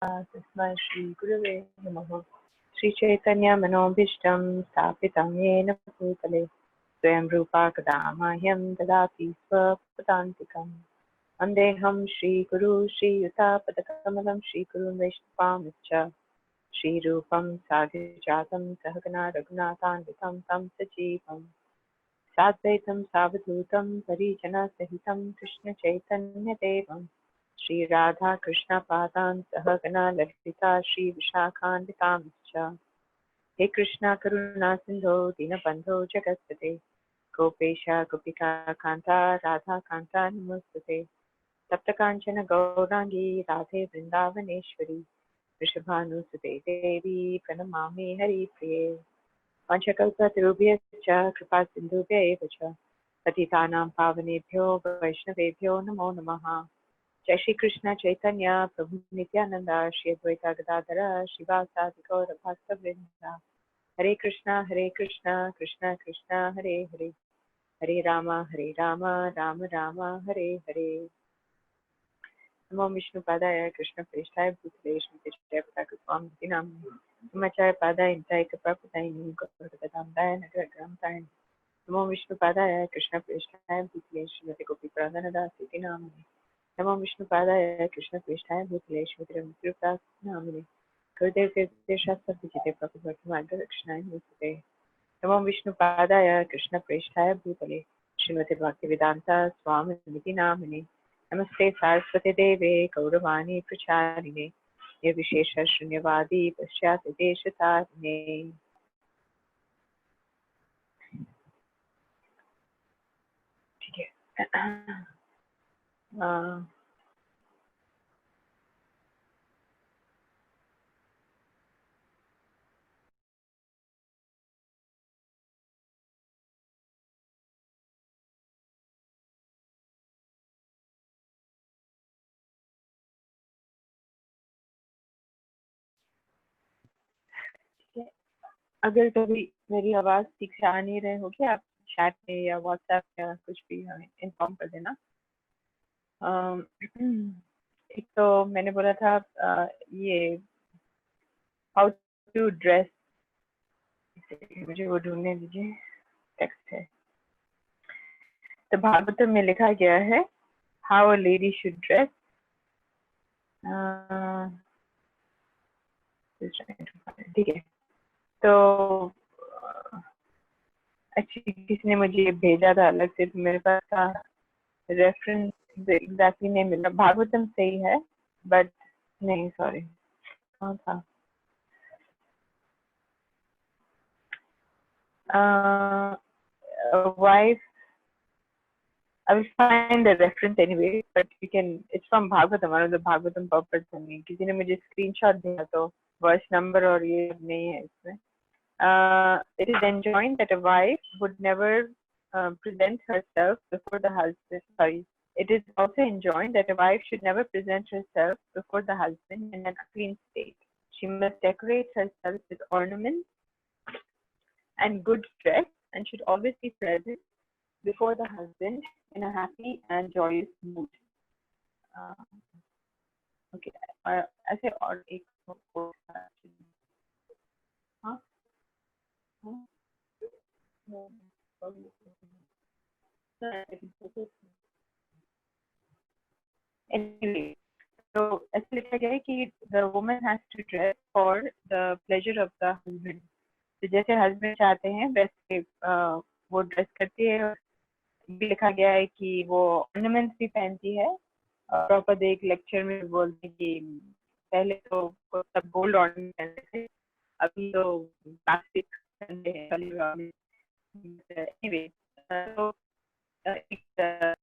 तस्मै श्रीगुरवे नमः। श्रीचैतन्यमनोभीष्टं स्थापितं येन भूतले स्वयं रूपा कदा मह्यं ददाति स्वपदान्तिकम्। वन्देऽहं श्रीगुरु श्रीयुतापदकमलं श्रीगुरुं वैष्णवांश्च श्रीरूपं साग्रजातं सहगना रघुनाथान्वितं तं सजीवं साद्वैतं सावधूतं परिजनसहितं कृष्णचैतन्यदेवं श्रीराधा कृष्णपादान् सहगना ललिता श्रीविशाखान्वितांश्च। हे कृष्णा करुणा सिन्धो दीनबन्धो जगत्पते गोपेश गोपिका कान्ता राधा कान्ता नमोस्तुते। सप्तकाञ्चन गौराङ्गी राधे वृन्दावनेश्वरी वृषभानुसुते देवी प्रणमामि हरिप्रिये। पञ्चकल्पतरुभ्यश्च कृपा सिन्धुभ्य एव च पतितानां पावनेभ्यो वैष्णवेभ्यो नमो नमः। जय श्री कृष्ण चैतन्य प्रभु नित्यानंद श्री अद्वैता गदाधर शिवासादि गौर भक्तवृंद। हरे कृष्णा कृष्णा कृष्णा हरे हरे हरे राम राम राम हरे हरे। नमो विष्णुपादाय कृष्णप्रेष्ठाय भूतले श्रीकृष्णाय पताकस्वामिति नामिने नमः पादाय निताय गौरगदामदाय नगरग्रामताय नमो विष्णुपादाय कृष्णप्रेष्ठाय भूतले श्रीमते गोपीप्राणदासीति नामिने नमो विष्णुपादाय कृष्णप्रेष्ठाय भूतले श्रीमते नामिने गुरुदेव के शास्त्र विजिते प्रभुवर्तमार्गदक्षिणाय नमस्ते। नमो विष्णुपादाय कृष्णप्रेष्ठाय भूतले श्रीमते भक्तिवेदांता स्वामिनिति नामिने नमस्ते सारस्वती देवे गौरवाणी प्रचारिणे निर्विशेष शून्यवादी पश्चात देशतारिणे। ठीक है। अगर कभी मेरी आवाज ठीक से आ नहीं रहे होगी आप चैट में या व्हाट्सएप या कुछ भी हमें इन्फॉर्म कर देना। एक तो मैंने बोला था ये हाउ टू ड्रेस, मुझे वो ढूंढने दीजिए, टेक्स्ट है। तो भागवतम में लिखा गया है how a lady should dress. ठीक है। तो एक्चुअली किसी ने मुझे भेजा था अलग से, तो मेरे पास था रेफरेंस एग्जैक्टली नहीं मिला। भागवतम सही है बट नहीं, सॉरी कौन था, wife, I will find the reference anyway, but you can, it's from Bhagavatam, one of the Bhagavatam purport में किसी ने मुझे स्क्रीनशॉट दिया तो वर्ष नंबर और ये नहीं है इसमें। It is enjoined that a wife would never present herself before the husband. Sorry, it is also enjoined that a wife should never present herself before the husband in an unclean state. She must decorate herself with ornaments and good dress and should always be present before the husband in a happy and joyous mood. Okay, ऐसे और एक हाँ anyway, तो ऐसे लिखा गया है कि the woman has to dress for the pleasure of the husband. तो जैसे हस्बैंड चाहते हैं वैसे वो ड्रेस करती है। भी लिखा गया है कि वो ऑर्नामेंट्स भी पहनती है। प्रॉपर एक लेक्चर में बोलते हैं कि पहले तो सब गोल्ड ऑर्नामेंट पहनते थे, अभी तो प्लास्टिक पहनते हैं। एनीवे, तो एक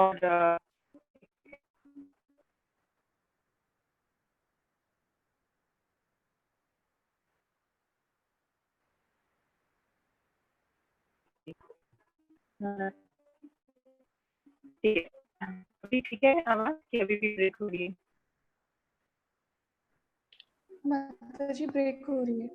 और अभी ठीक है आवाज कि अभी भी ब्रेक हो रही है? माताजी ब्रेक हो रही है।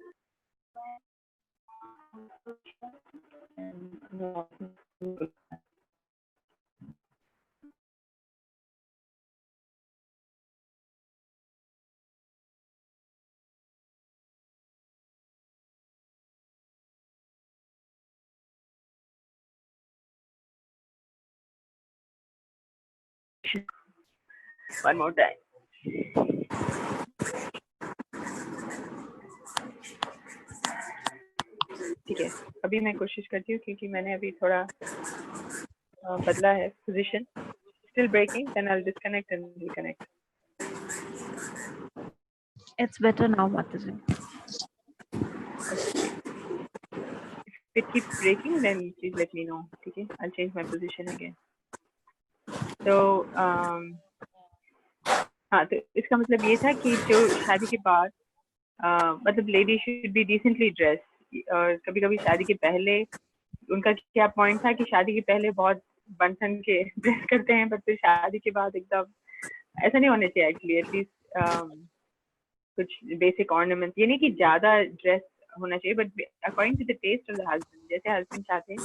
One more time. ठीक है, अभी मैं कोशिश करती हूँ क्योंकि मैंने अभी थोड़ा बदला है position. Still breaking, then I'll disconnect and reconnect. It's better now, Mataji. If it keeps breaking, then please let me know. Okay, I'll change my position again. So, हाँ, तो इसका मतलब ये था कि जो शादी के बाद मतलब lady should be decently dress. और कभी कभी शादी के पहले उनका क्या पॉइंट था कि शादी के पहले बहुत बन के ड्रेस करते हैं, बट फिर शादी के बाद एकदम ऐसा नहीं होना चाहिए. एक्चुअली एटलीस्ट कुछ बेसिक ऑर्नामेंट्स, ये नहीं कि ज्यादा ड्रेस होना चाहिए, but according to the taste of the husband, जैसे हस्बैंड चाहते हैं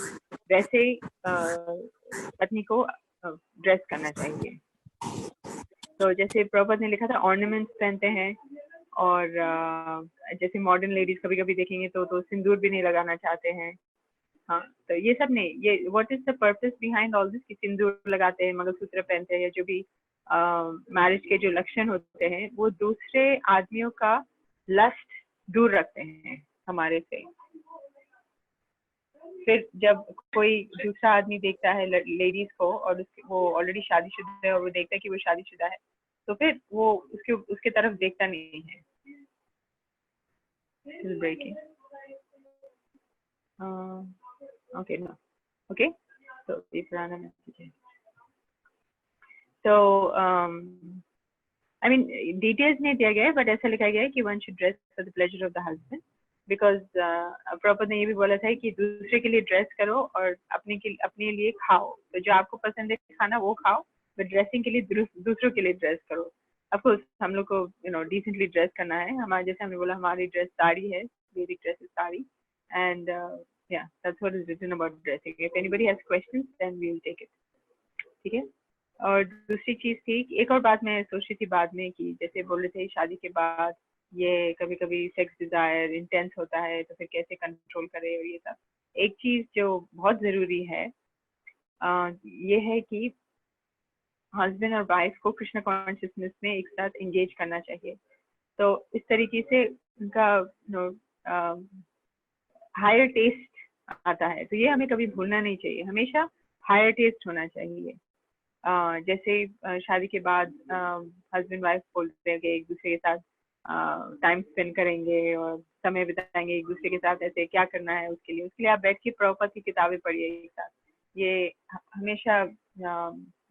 वैसे पत्नी को ड्रेस करना चाहिए. तो जैसे प्रॉपर ने लिखा था ऑर्नामेंट्स पहनते हैं, और जैसे मॉडर्न लेडीज कभी कभी देखेंगे तो सिंदूर भी नहीं लगाना चाहते हैं. हाँ, तो ये सब नहीं, ये what is the purpose behind all this कि सिंदूर लगाते हैं, मंगलसूत्र पहनते हैं, या जो भी मैरिज के जो लक्षण होते हैं वो दूसरे आदमियों का लस्ट दूर रखते हैं हमारे से. फिर जब कोई दूसरा आदमी देखता है लेडीज को और वो ऑलरेडी शादीशुदा है और वो देखता है कि वो शादीशुदा है, तो फिर वो उसके तरफ देखता नहीं है. ब्रेकिंग. ओके ना, ओके. तो ये पुराना मैसेज है. तो आई मीन डिटेल्स नहीं दिया गया है, बट ऐसा लिखा गया है कि one should dress for the pleasure of the husband, because proper ने ये भी बोला था कि दूसरे के लिए ड्रेस करो और अपने लिए खाओ. तो जो आपको पसंद है खाना वो खाओ, बट ड्रेसिंग के लिए दूसरों के लिए ड्रेस करो. ऑफकोर्स हम लोग को डिसेंटली ड्रेस करना है. हमारे जैसे हमने बोला हमारी ड्रेस साड़ी है, मेरी ड्रेस है sari. And yeah, that's what is written about dressing. If anybody has questions, then we will take it. ठीक है. और दूसरी चीज थी, एक और बात मैं सोच रही थी बाद में कि जैसे बोल रहे थे शादी के बाद ये कभी कभी सेक्स डिजायर इंटेंस होता है, तो फिर कैसे कंट्रोल करें और ये सब. एक चीज जो बहुत जरूरी है ये है कि हस्बैंड और वाइफ को कृष्ण कॉन्शियसनेस में एक साथ एंगेज करना चाहिए. तो इस तरीके से उनका हायर टेस्ट आता है. तो ये हमें कभी भूलना नहीं चाहिए, हमेशा हायर टेस्ट होना चाहिए. जैसे शादी के बाद हस्बैंड वाइफ बोलते हैं कि एक दूसरे के साथ टाइम स्पेंड करेंगे और समय बिताएंगे एक दूसरे के साथ, ऐसे क्या करना है उसके लिए आप बैठ के प्रॉपर की किताबें पढ़िए एक साथ. ये हमेशा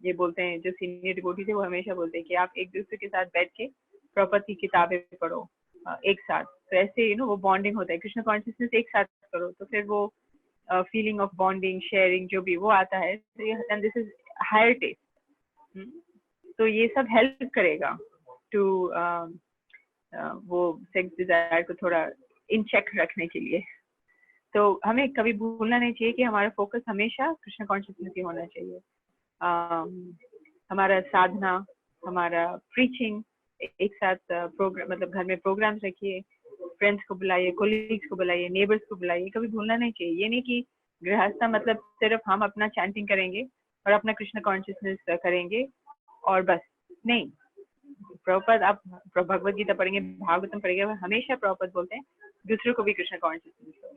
ये बोलते हैं, जो सीनियर डिवोटी थे वो हमेशा बोलते हैं कि आप एक दूसरे के साथ बैठ के प्रॉपर की किताबें पढ़ो एक साथ. तो ऐसे वो बॉन्डिंग होता है. कृष्ण कॉन्शियसनेस एक साथ करो तो फिर वो फीलिंग ऑफ बॉन्डिंग शेयरिंग जो भी वो आता है. And this is higher taste. तो ये सब हेल्प करेगा टू वो सेक्स डिजायर को थोड़ा इन चेक रखने के लिए. तो हमें कभी भूलना नहीं चाहिए कि हमारा फोकस हमेशा कृष्ण कॉन्शियसनेस ही होना चाहिए. हमारा साधना, हमारा प्रीचिंग एक साथ प्रोग्राम, मतलब घर में प्रोग्राम्स रखिए, फ्रेंड्स को बुलाइए, कोलीग्स को बुलाइए, नेबर्स को बुलाइए. कभी भूलना नहीं चाहिए. ये नहीं कि गृहस्था मतलब सिर्फ हम अपना चैंटिंग करेंगे और अपना कृष्ण कॉन्शियसनेस करेंगे और बस नहीं. प्रभुपाद आप भगवत गीता पढ़ेंगे, भागवतम पढ़ेंगे, हमेशा प्रभुपाद बोलते हैं दूसरों को भी कृष्ण कॉन्शियसनेस दो.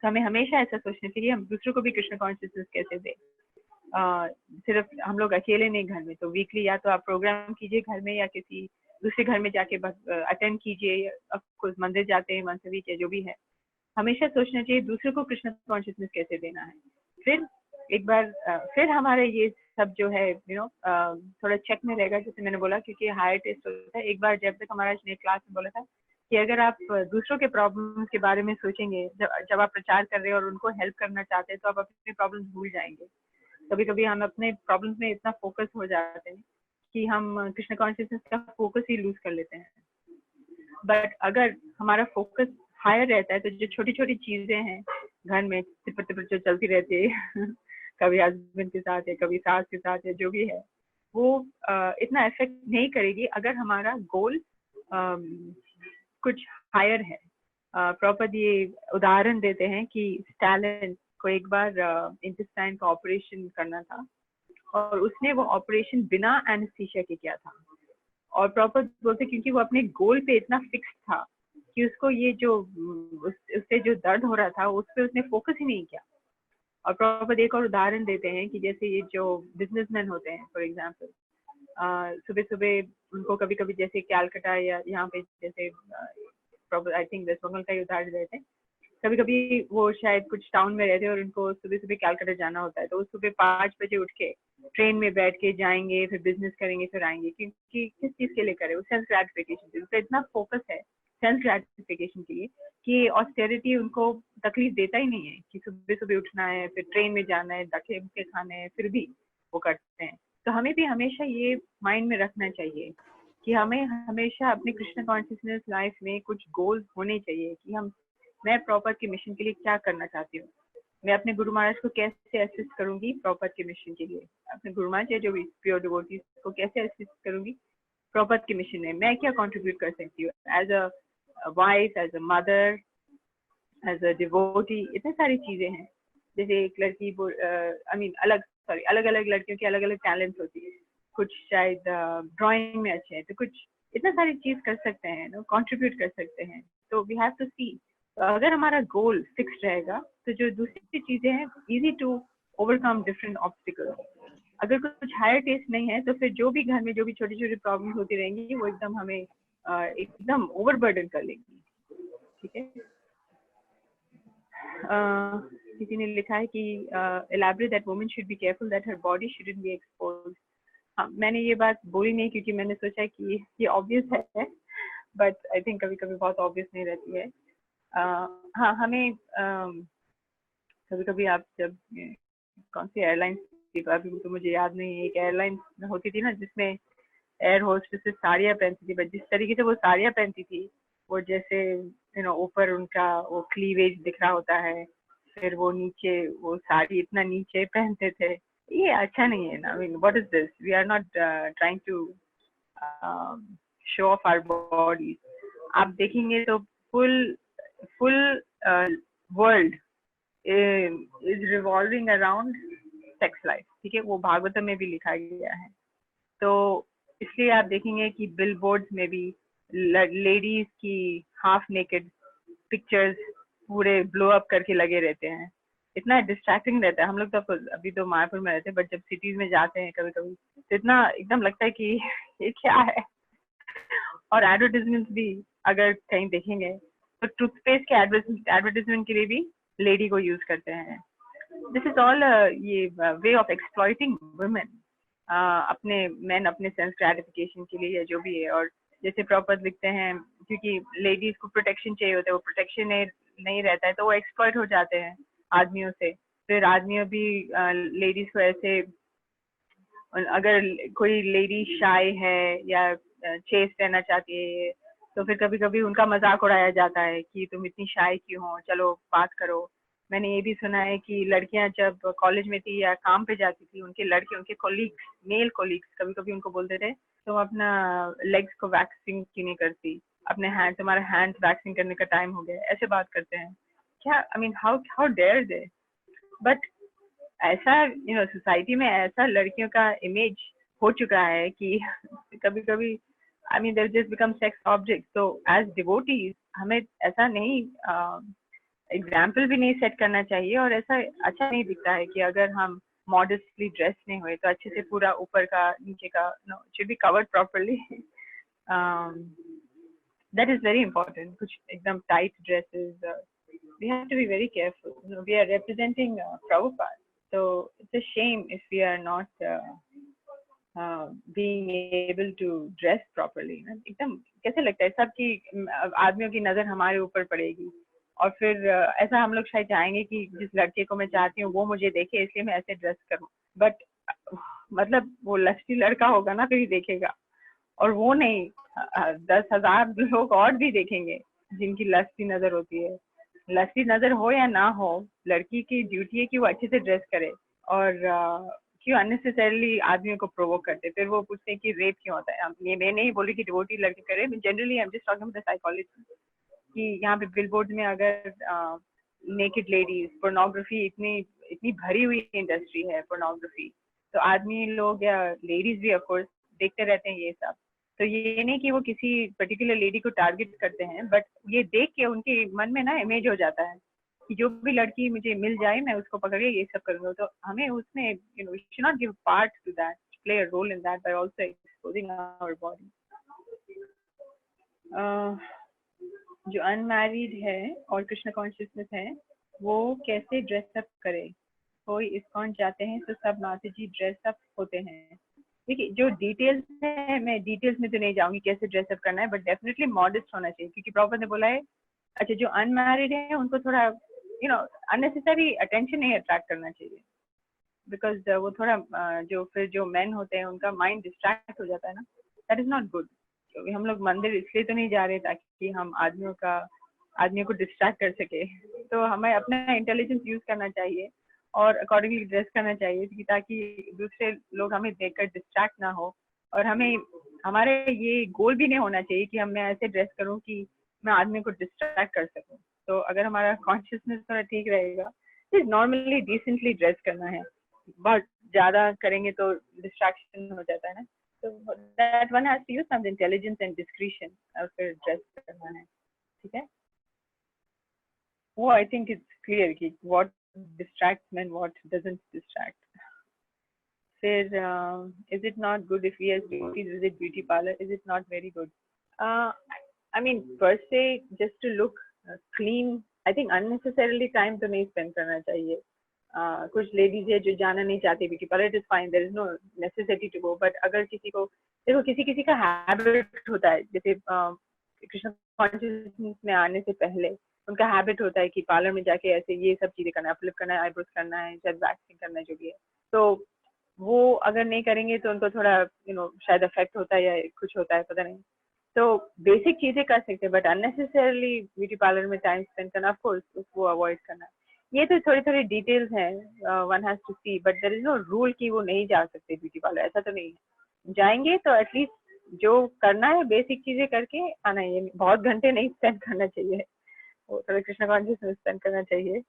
तो हमें हमेशा ऐसा सोचना चाहिए हम दूसरों को भी कृष्ण कॉन्शियसनेस कैसे दें. सिर्फ हम लोग अकेले नहीं घर में, तो वीकली या तो आप प्रोग्राम कीजिए घर में या किसी दूसरे घर में जाके अटेंड कीजिए. ऑफकोर्स मंदिर जाते हैं मंथली या जो भी है, हमेशा सोचना चाहिए दूसरे को कृष्ण कॉन्शियसनेस कैसे देना है. फिर एक बार फिर हमारे ये सब जो है थोड़ा चेक में रहेगा, जैसे मैंने बोला, क्योंकि हायर टेस्ट होता है। एक बार जब तक हमारा ने क्लास में बोला था कि अगर आप दूसरों के प्रॉब्लम्स के बारे में सोचेंगे, जब आप प्रचार कर रहे हैं और उनको हेल्प करना चाहते हैं, तो आप अपने प्रॉब्लम्स भूल जाएंगे। कभी कभी हम अपने प्रॉब्लम्स में इतना फोकस हो जाते हैं कि हम कृष्ण कॉन्शियसनेस का फोकस ही लूज कर लेते हैं। बट अगर हमारा फोकस हायर रहता है तो जो छोटी छोटी चीजें हैं घर में तिपर तिपर जो चलती रहती है कभी हस्बैंड के साथ है, कभी सास के साथ है, जो भी है, वो इतना इफेक्ट नहीं करेगी अगर हमारा गोल कुछ हायर है। प्रॉपर ये उदाहरण देते हैं कि स्टालिन को एक बार इंटेस्टाइन का ऑपरेशन करना था और उसने वो ऑपरेशन बिना एनेस्थीसिया के किया था। और प्रॉपर बोलते क्योंकि वो अपने गोल पे इतना फिक्स था कि उसको ये जो उससे जो दर्द हो रहा था उस पर उसने फोकस ही नहीं किया। और प्रॉपर एक और उदाहरण देते हैं कि जैसे ये जो बिजनेसमैन होते हैं, फॉर एग्जांपल, सुबह सुबह उनको कभी कभी जैसे कैलकाटा या यहाँ पे जैसे proper I think West Bengal का ही उदाहरण देते हैं, कभी कभी वो शायद कुछ टाउन में रहते हैं और उनको सुबह सुबह कैलकाटा जाना होता है, तो वो सुबह 5 बजे उठ के ट्रेन में बैठ के जाएंगे, फिर बिजनेस करेंगे, फिर आएंगे। क्योंकि किस चीज के लिए करे? वो सेंस ग्रेटिफिकेशन के लिए। उसका इतना फोकस है सेंस ग्रेटिफिकेशन के लिए कि ऑस्टेरिटी उनको तकलीफ देता ही नहीं है कि सुबह सुबह उठना है, फिर ट्रेन में जाना है, धक्के मुक्के खाने हैं, फिर भी वो करते हैं। तो हमें भी हमेशा ये माइंड में रखना चाहिए कि हमें हमेशा अपने कृष्ण कॉन्शियसनेस लाइफ में कुछ गोल्स होने चाहिए कि मैं प्रॉपर के मिशन के लिए क्या करना चाहती हूँ, मैं अपने गुरु महाराज को कैसे असिस्ट करूंगी प्रॉपर के मिशन के लिए, अपने गुरु महाराज या जो भी प्योर डिवोटीज को कैसे असिस्ट करूंगी प्रॉपर के मिशन में, मैं क्या कंट्रीब्यूट कर सकती हूँ as a wife, as a mother, as a devotee. इतनी सारी चीजें हैं। जैसे एक लड़की अलग अलग लड़कियों की अलग अलग टैलेंट होती है, कुछ शायद ड्राइंग में अच्छे हैं, तो कुछ इतना सारी चीज कर सकते हैं, कंट्रीब्यूट कर सकते हैं। तो वी हैव टू सी। तो अगर हमारा गोल फिक्स रहेगा तो जो दूसरी चीजें हैं easy to overcome different obstacles. अगर कुछ हायर टेस्ट नहीं है तो फिर जो भी घर में जो भी छोटी छोटी प्रॉब्लम होती रहेंगी वो एकदम हमें एकदम ओवरबर्डन कर लेगी। ठीक है। किसी ने लिखा है कि elaborate that women should be careful that her body shouldn't be exposed। मैंने ये बात बोली नहीं क्योंकि मैंने सोचा कि ये ऑब्वियस है, बट आई थिंक कभी कभी बहुत ऑब्वियस नहीं रहती है। हाँ, हमें कभी कभी आप जब कौन सी एयरलाइन की बात, तो मुझे याद नहीं है, एक एयरलाइन होती थी ना जिसमें एयर होस्टेसेस साड़ियाँ पहनती थी, बट जिस तरीके से वो साड़ियाँ पहनती थी, वो जैसे ऊपर उनका वो क्लीवेज दिख रहा होता है, फिर वो नीचे वो साड़ी इतना नीचे पहनते थे, ये अच्छा नहीं है ना। I mean what is this? We are not trying to show off our bodies. आप देखेंगे तो full world is revolving around sex life. ठीक है, वो भागवतम में भी लिखा गया है। तो इसलिए आप देखेंगे कि बिलबोर्ड्स में भी लेडीज की हाफ नेकेड पिक्चर्स पूरे ब्लो अप करके लगे रहते हैं। इतना डिस्ट्रैक्टिंग रहता है। हम लोग तो अभी तो मायापुर में रहते हैं, बट जब सिटीज में जाते हैं कभी कभी तो इतना एकदम लगता है कि ये क्या है। और एडवर्टीजमेंट भी अगर कहीं देखेंगे तो टूथपेस्ट के एडवर्टीजमेंट के लिए भी लेडी को यूज करते हैं। दिस इज ऑल ये वे ऑफ एक्सप्लॉइटिंग वुमेन, अपने मेन अपने सेंस ग्रेटिफिकेशन के लिए या जो भी है। और जैसे प्रॉपर लिखते हैं क्योंकि लेडीज को प्रोटेक्शन चाहिए होता है, वो प्रोटेक्शन नहीं रहता है तो वो एक्सप्लॉइट हो जाते हैं आदमियों से। फिर आदमियों भी लेडीज को ऐसे, अगर कोई लेडी शाय है या चेस्ट रहना चाहती है तो फिर कभी कभी उनका मजाक उड़ाया जाता है कि तुम इतनी शाय क्यों हो, चलो बात करो। मैंने ये भी सुना है कि लड़कियां जब कॉलेज में थी या काम पे जाती थी, उनके कॉलीग्स, मेल कॉलीग्स कभी कभी उनको बोलते थे तुम अपना लेग्स को वैक्सिंग क्यों नहीं करती, अपने हैंड, तुम्हारा हैंड वैक्सिंग करने का टाइम हो गया, ऐसे बात करते हैं क्या? I mean how dare they. But ऐसा सोसाइटी में ऐसा लड़कियों का इमेज हो चुका है कि कभी कभी I mean they just become sex object. तो एज डिवोटीज हमें ऐसा नहीं एग्जाम्पल भी नहीं सेट करना चाहिए, और ऐसा अच्छा नहीं दिखता है कि अगर हम मॉडेस्टली ड्रेस नहीं हुए तो अच्छे से पूरा ऊपर का नीचे का should be covered properly. That is very important. कुछ एकदम tight dresses, we have to be very careful. We are representing Prabhupada, so it's a shame if we are not being able to dress properly. एकदम कैसे लगता है सब कि आदमियों की नजर हमारे ऊपर पड़ेगी और फिर ऐसा हम लोग शायद चाहेंगे कि जिस लड़के को मैं चाहती हूँ वो मुझे देखे, इसलिए मैं ऐसे ड्रेस करूँ. बट मतलब वो लस्टी लड़का होगा ना तो ही देखेगा, और वो नहीं 10,000 लोग और भी देखेंगे जिनकी लस्टी नजर होती है. लस्टी नजर हो या ना हो, लड़की की ड्यूटी है कि वो अच्छे से ड्रेस करे. और क्यों अननेसेसरली आदमियों को प्रोवोक करते, फिर वो पूछते हैं कि रेप क्यों होता है. ये मैं नहीं बोली कि डिवोटी लड़के करे, generally I am just talking about the psychology कि यहाँ पे बिलबोर्ड में अगर नेकेड लेडीज, पोर्नोग्राफी इतनी इतनी भरी हुई इंडस्ट्री है पोर्नोग्राफी, तो आदमी लोग या लेडीज भी ऑफ कोर्स देखते रहते हैं ये सब. तो ये नहीं कि वो किसी पर्टिकुलर लेडी को टारगेट करते हैं, बट ये देख के उनके मन में ना इमेज हो जाता है कि जो भी लड़की मुझे मिल जाए मैं उसको पकड़ के ये सब करूंगा. तो हमें उसमें you know should not give part to that, play a role in that by also exposing our body. जो अनमैरिड है और कृष्ण कॉन्शियसनेस है वो कैसे ड्रेसअप करे. कोई इस्कॉन जाते हैं तो सब माता जी ड्रेसअप होते हैं. देखिए जो डिटेल्स है, मैं डिटेल्स में तो नहीं जाऊंगी कैसे ड्रेसअप करना है, बट डेफिनेटली मॉडेस्ट होना चाहिए क्योंकि प्रॉपर ने बोला है. अच्छा जो अनमैरिड है उनको थोड़ा यू नो अननेसेसरी अटेंशन नहीं अट्रैक्ट करना चाहिए, बिकॉज वो थोड़ा जो फिर जो मेन होते हैं उनका माइंड डिस्ट्रैक्ट हो जाता है ना, दैट इज नॉट गुड. हम लोग मंदिर इसलिए तो नहीं जा रहे ताकि हम आदमियों को डिस्ट्रैक्ट कर सके. तो हमें अपना इंटेलिजेंस यूज करना चाहिए और अकॉर्डिंगली ड्रेस करना चाहिए ताकि दूसरे लोग हमें देखकर डिस्ट्रैक्ट ना हो. और हमें हमारे ये गोल भी नहीं होना चाहिए कि मैं ऐसे ड्रेस करूं कि मैं आदमी को डिस्ट्रैक्ट कर सकूं. तो अगर हमारा कॉन्शियसनेस थोड़ा ठीक रहेगा तो नॉर्मली डिसेंटली ड्रेस करना है. बहुत ज्यादा करेंगे तो डिस्ट्रैक्शन हो जाता है ना. So that one has to use some intelligence and discretion फिर ड्रेस करना है. ठीक है, वो आई थिंक इट्स क्लियर कि what distracts men, what doesn't distract. फिर is it not good if we as beauties visit beauty parlor? Is it not very good? I mean per se just to look clean, I think unnecessarily time तो नहीं spend करना चाहिए. कुछ ladies है जो जाना नहीं चाहती beauty parlour, it is fine, there is no necessity to go. But अगर किसी को देखो किसी का हैबिट होता है, जैसे कृष्ण कॉन्शियसनेस में आने से पहले उनका हैबिट होता है कि पार्लर में जाके ऐसे ये सब चीजें करना है, फ्लिप करना है, आईब्रोज करना है, शायद वैक्सिंग करना है, जो भी है. तो वो अगर नहीं करेंगे तो उनको थोड़ा शायद अफेक्ट होता है या कुछ होता है, पता नहीं. तो बेसिक चीजें कर सकते हैं, बट अननेसेसरली ब्यूटी पार्लर में टाइम स्पेंड करना, ऑफ कोर्स उसको अवॉइड करना. ये तो थोड़ी थोड़ी डिटेल्स हैं, one has to see, but there is no rule कि वो नहीं जा सकते ब्यूटी पार्लर, ऐसा तो नहीं है. जाएंगे तो एटलीस्ट जो करना है बेसिक चीजें करके आना है. बहुत घंटे नहीं स्पेंड करना चाहिए, वो थोड़ा कृष्ण कॉन्शियस में स्पेंड करना चाहिए.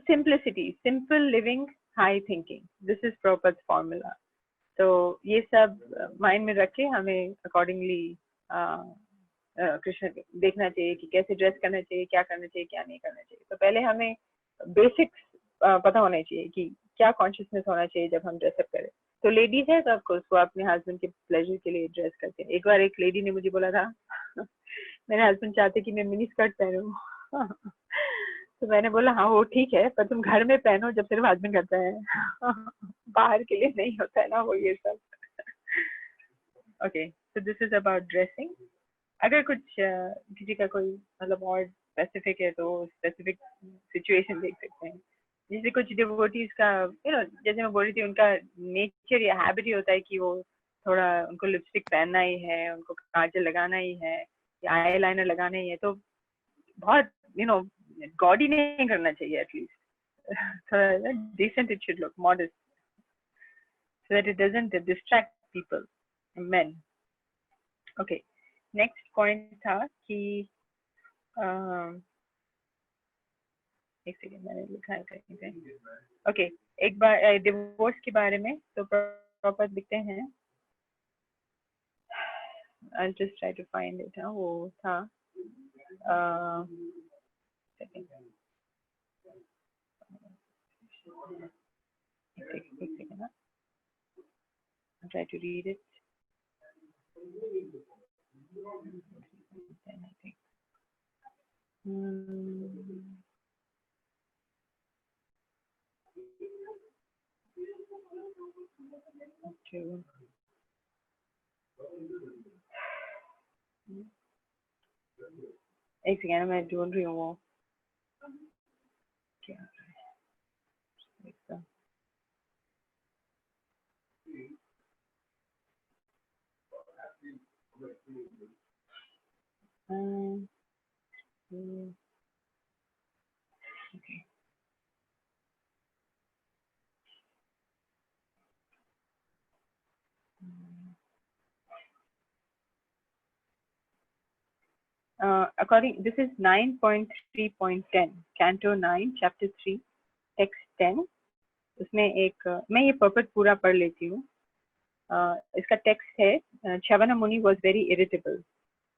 Simplicity, simple living, high thinking, this is proper formula. तो ये सब माइंड में रख के हमें अकॉर्डिंगली कृष्ण देखना चाहिए कि कैसे ड्रेस करना चाहिए, क्या करना चाहिए, क्या नहीं करना चाहिए. तो पहले हमें बेसिक्स पता होना चाहिए कि क्या कॉन्शियसनेस होना चाहिए जब हम ड्रेसअप करें. तो लेडीज है तो ऑफकोर्स वो अपने हस्बैंड के प्लेजर के लिए ड्रेस करते हैं. एक बार एक लेडी ने मुझे बोला था मेरे हस्बैंड चाहते कि मैं मिनी स्कर्ट पहनूं. तो मैंने बोला हाँ वो ठीक है, पर तुम घर में पहनो जब सिर्फ हस्बैंड करता है, बाहर के लिए नहीं होता है ना वो ये सब. Okay, so this is about dressing. अगर कुछ किसी का कोई मतलब और स्पेसिफिक है तो स्पेसिफिक सिचुएशन देख सकते हैं. जैसे कुछ डिवोटीज का जैसे मैं बोल रही थी, उनका नेचर या हैबिट ही होता है कि वो थोड़ा उनको लिपस्टिक पहनना ही है, उनको काजल लगाना ही है या आई लाइनर लगाना ही है. तो बहुत गॉडी नहीं करना चाहिए, एटलीस्ट थोड़ा decent it should look, modest, so that it doesn't distract people, men. Okay, next point था कि एक सेकेंड मैंने लिखा है कहीं पे. ओके, एक बार डिवोर्स के बारे में तो प्रॉपर लिखते हैं. I'll just try to find it. वो था एक सेकेंड ना, I'll try to read it. Then I think Okay. एक सेकेंड मैं ढूंढ रही हूँ वो क्या है। Um, mm, okay. According, this is 9.3.10, Canto 9, Chapter 3, Text 10. उसमें एक मैं ये पर्पट पूरा पढ़ लेती हूँ. इसका टेक्स्ट है Chyavana Muni was very irritable.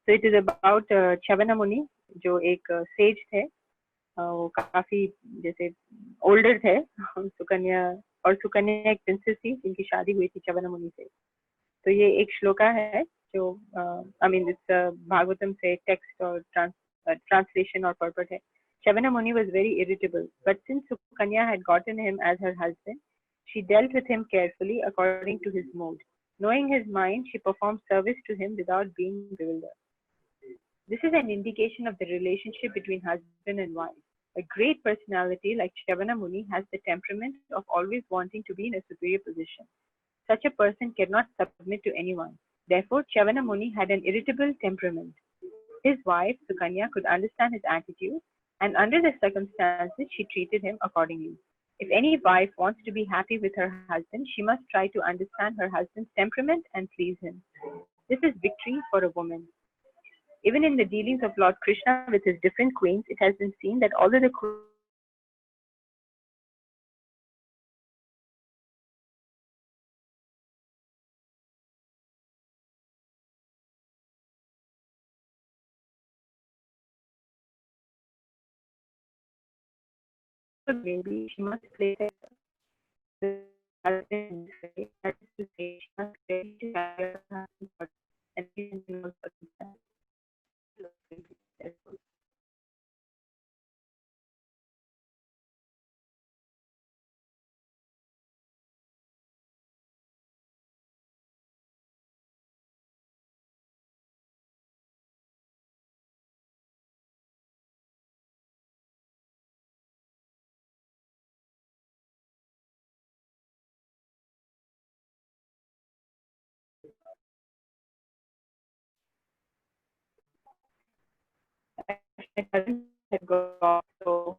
So it is about Chyavana Muni जो एक सेज थे. वो काफी जैसे ओल्डर थे. सुकन्या और सुकन्या एक प्रिंसेस थी जिनकी शादी हुई थी च्यवना मुनि से. तो ये एक श्लोका है जो आई मीन इट्स भागवतम से टेक्स्ट और ट्रांसलेशन और पर्पट है. Shavana Muni was very irritable, but since Sukanya had gotten him as her husband, she dealt with him carefully according to his mood. Knowing his mind, she performed service to him without being bewildered. This is an indication of the relationship between husband and wife. A great personality like Shavana Muni has the temperament of always wanting to be in a superior position. Such a person cannot submit to anyone. Therefore, Chavana Muni had an irritable temperament. His wife, Sukanya, could understand his attitude, and under the circumstances, she treated him accordingly. If any wife wants to be happy with her husband, she must try to understand her husband's temperament and please him. This is victory for a woman. Even in the dealings of Lord Krishna with his different queens, it has been seen that although the maybe she must play the husband that is to say, she must ready to carry her husband's burden and be in all circumstances. It doesn't go so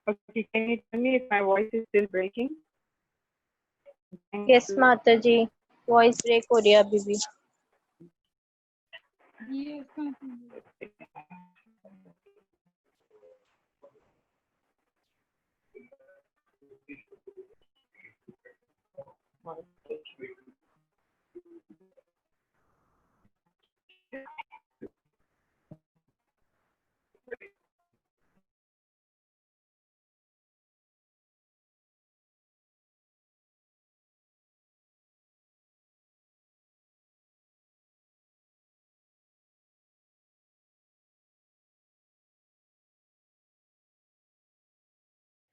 Okay, can you tell me if my voice is still breaking? Yes माता जी, voice break हो रही है अभी भी।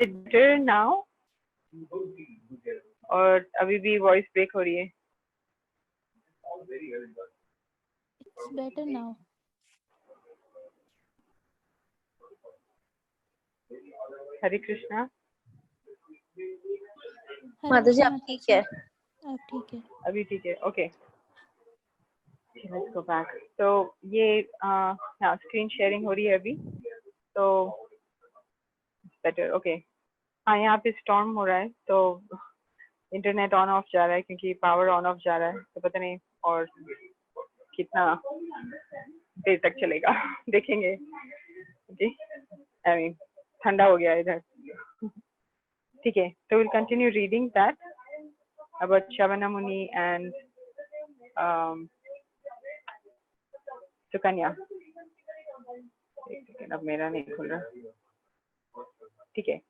Is it better now? और अभी भी voice break हो रही है? It's better now. हरे कृष्णा। हरे माता जी कृष्णा आप माता ठीक जी, है? अब ठीक है। अभी ठीक है, ओके। Let's go back. तो ये हाँ, स्क्रीन शेयरिंग हो रही है अभी, तो बेटर, ओके। हाँ, यहाँ पे स्टॉर्म हो रहा है, तो इंटरनेट ऑन ऑफ जा रहा है क्योंकि पावर ऑन ऑफ जा रहा है, तो पता नहीं और कितना देर तक चलेगा देखेंगे। ओके, आई मीन ठंडा हो गया इधर। ठीक है, तो will continue reading that about Shravan Muni and Sukanya. अब मेरा नहीं खुल रहा, ठीक है।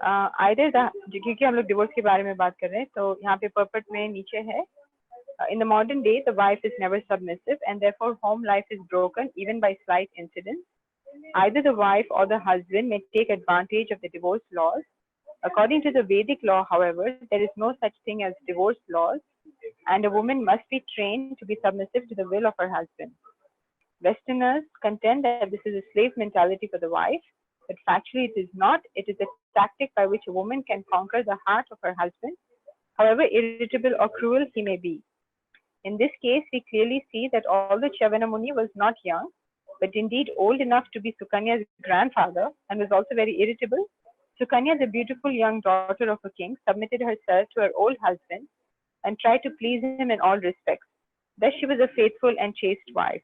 आइदर क्योंकि हम लोग डिवोर्स के बारे में बात कर रहे हैं, तो यहाँ पे पर्पट में नीचे है, in the modern day the wife is never submissive and therefore home life is broken even by slight incidents. Either the wife or the husband may take advantage of the divorce laws. According to the Vedic law, however, there is no such thing as divorce laws, and a woman must be trained to be submissive to the will of her husband. Westerners contend that this is a slave mentality for the wife, but factually it is not. It is a tactic by which a woman can conquer the heart of her husband, however irritable or cruel he may be. In this case, we clearly see that although Chavana Muni was not young, but indeed old enough to be Sukanya's grandfather and was also very irritable, Sukanya, the beautiful young daughter of a king, submitted herself to her old husband and tried to please him in all respects. Thus, she was a faithful and chaste wife.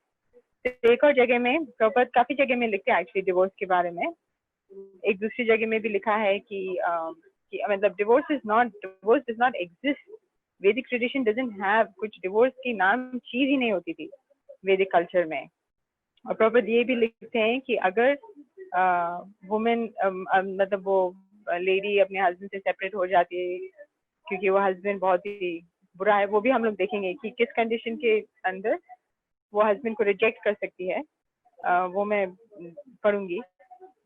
एक और जगह में proper काफी जगह में लिखते हैं actually divorce के बारे में। एक दूसरी जगह में भी लिखा है कि मतलब डिवोर्स डज नॉट एग्जिस्ट। वैदिक ट्रेडिशन डजंट हैव, कुछ डिवोर्स की नाम चीज ही नहीं होती थी वैदिक कल्चर में। और प्रॉपर ये भी लिखते हैं कि अगर वुमेन मतलब वो लेडी अपने हस्बैंड से सेपरेट हो जाती है क्योंकि वो हस्बैंड बहुत ही बुरा है, वो भी हम लोग देखेंगे कि किस कंडीशन के अंदर वो हस्बैंड को रिजेक्ट कर सकती है, वो मैं पढ़ूंगी।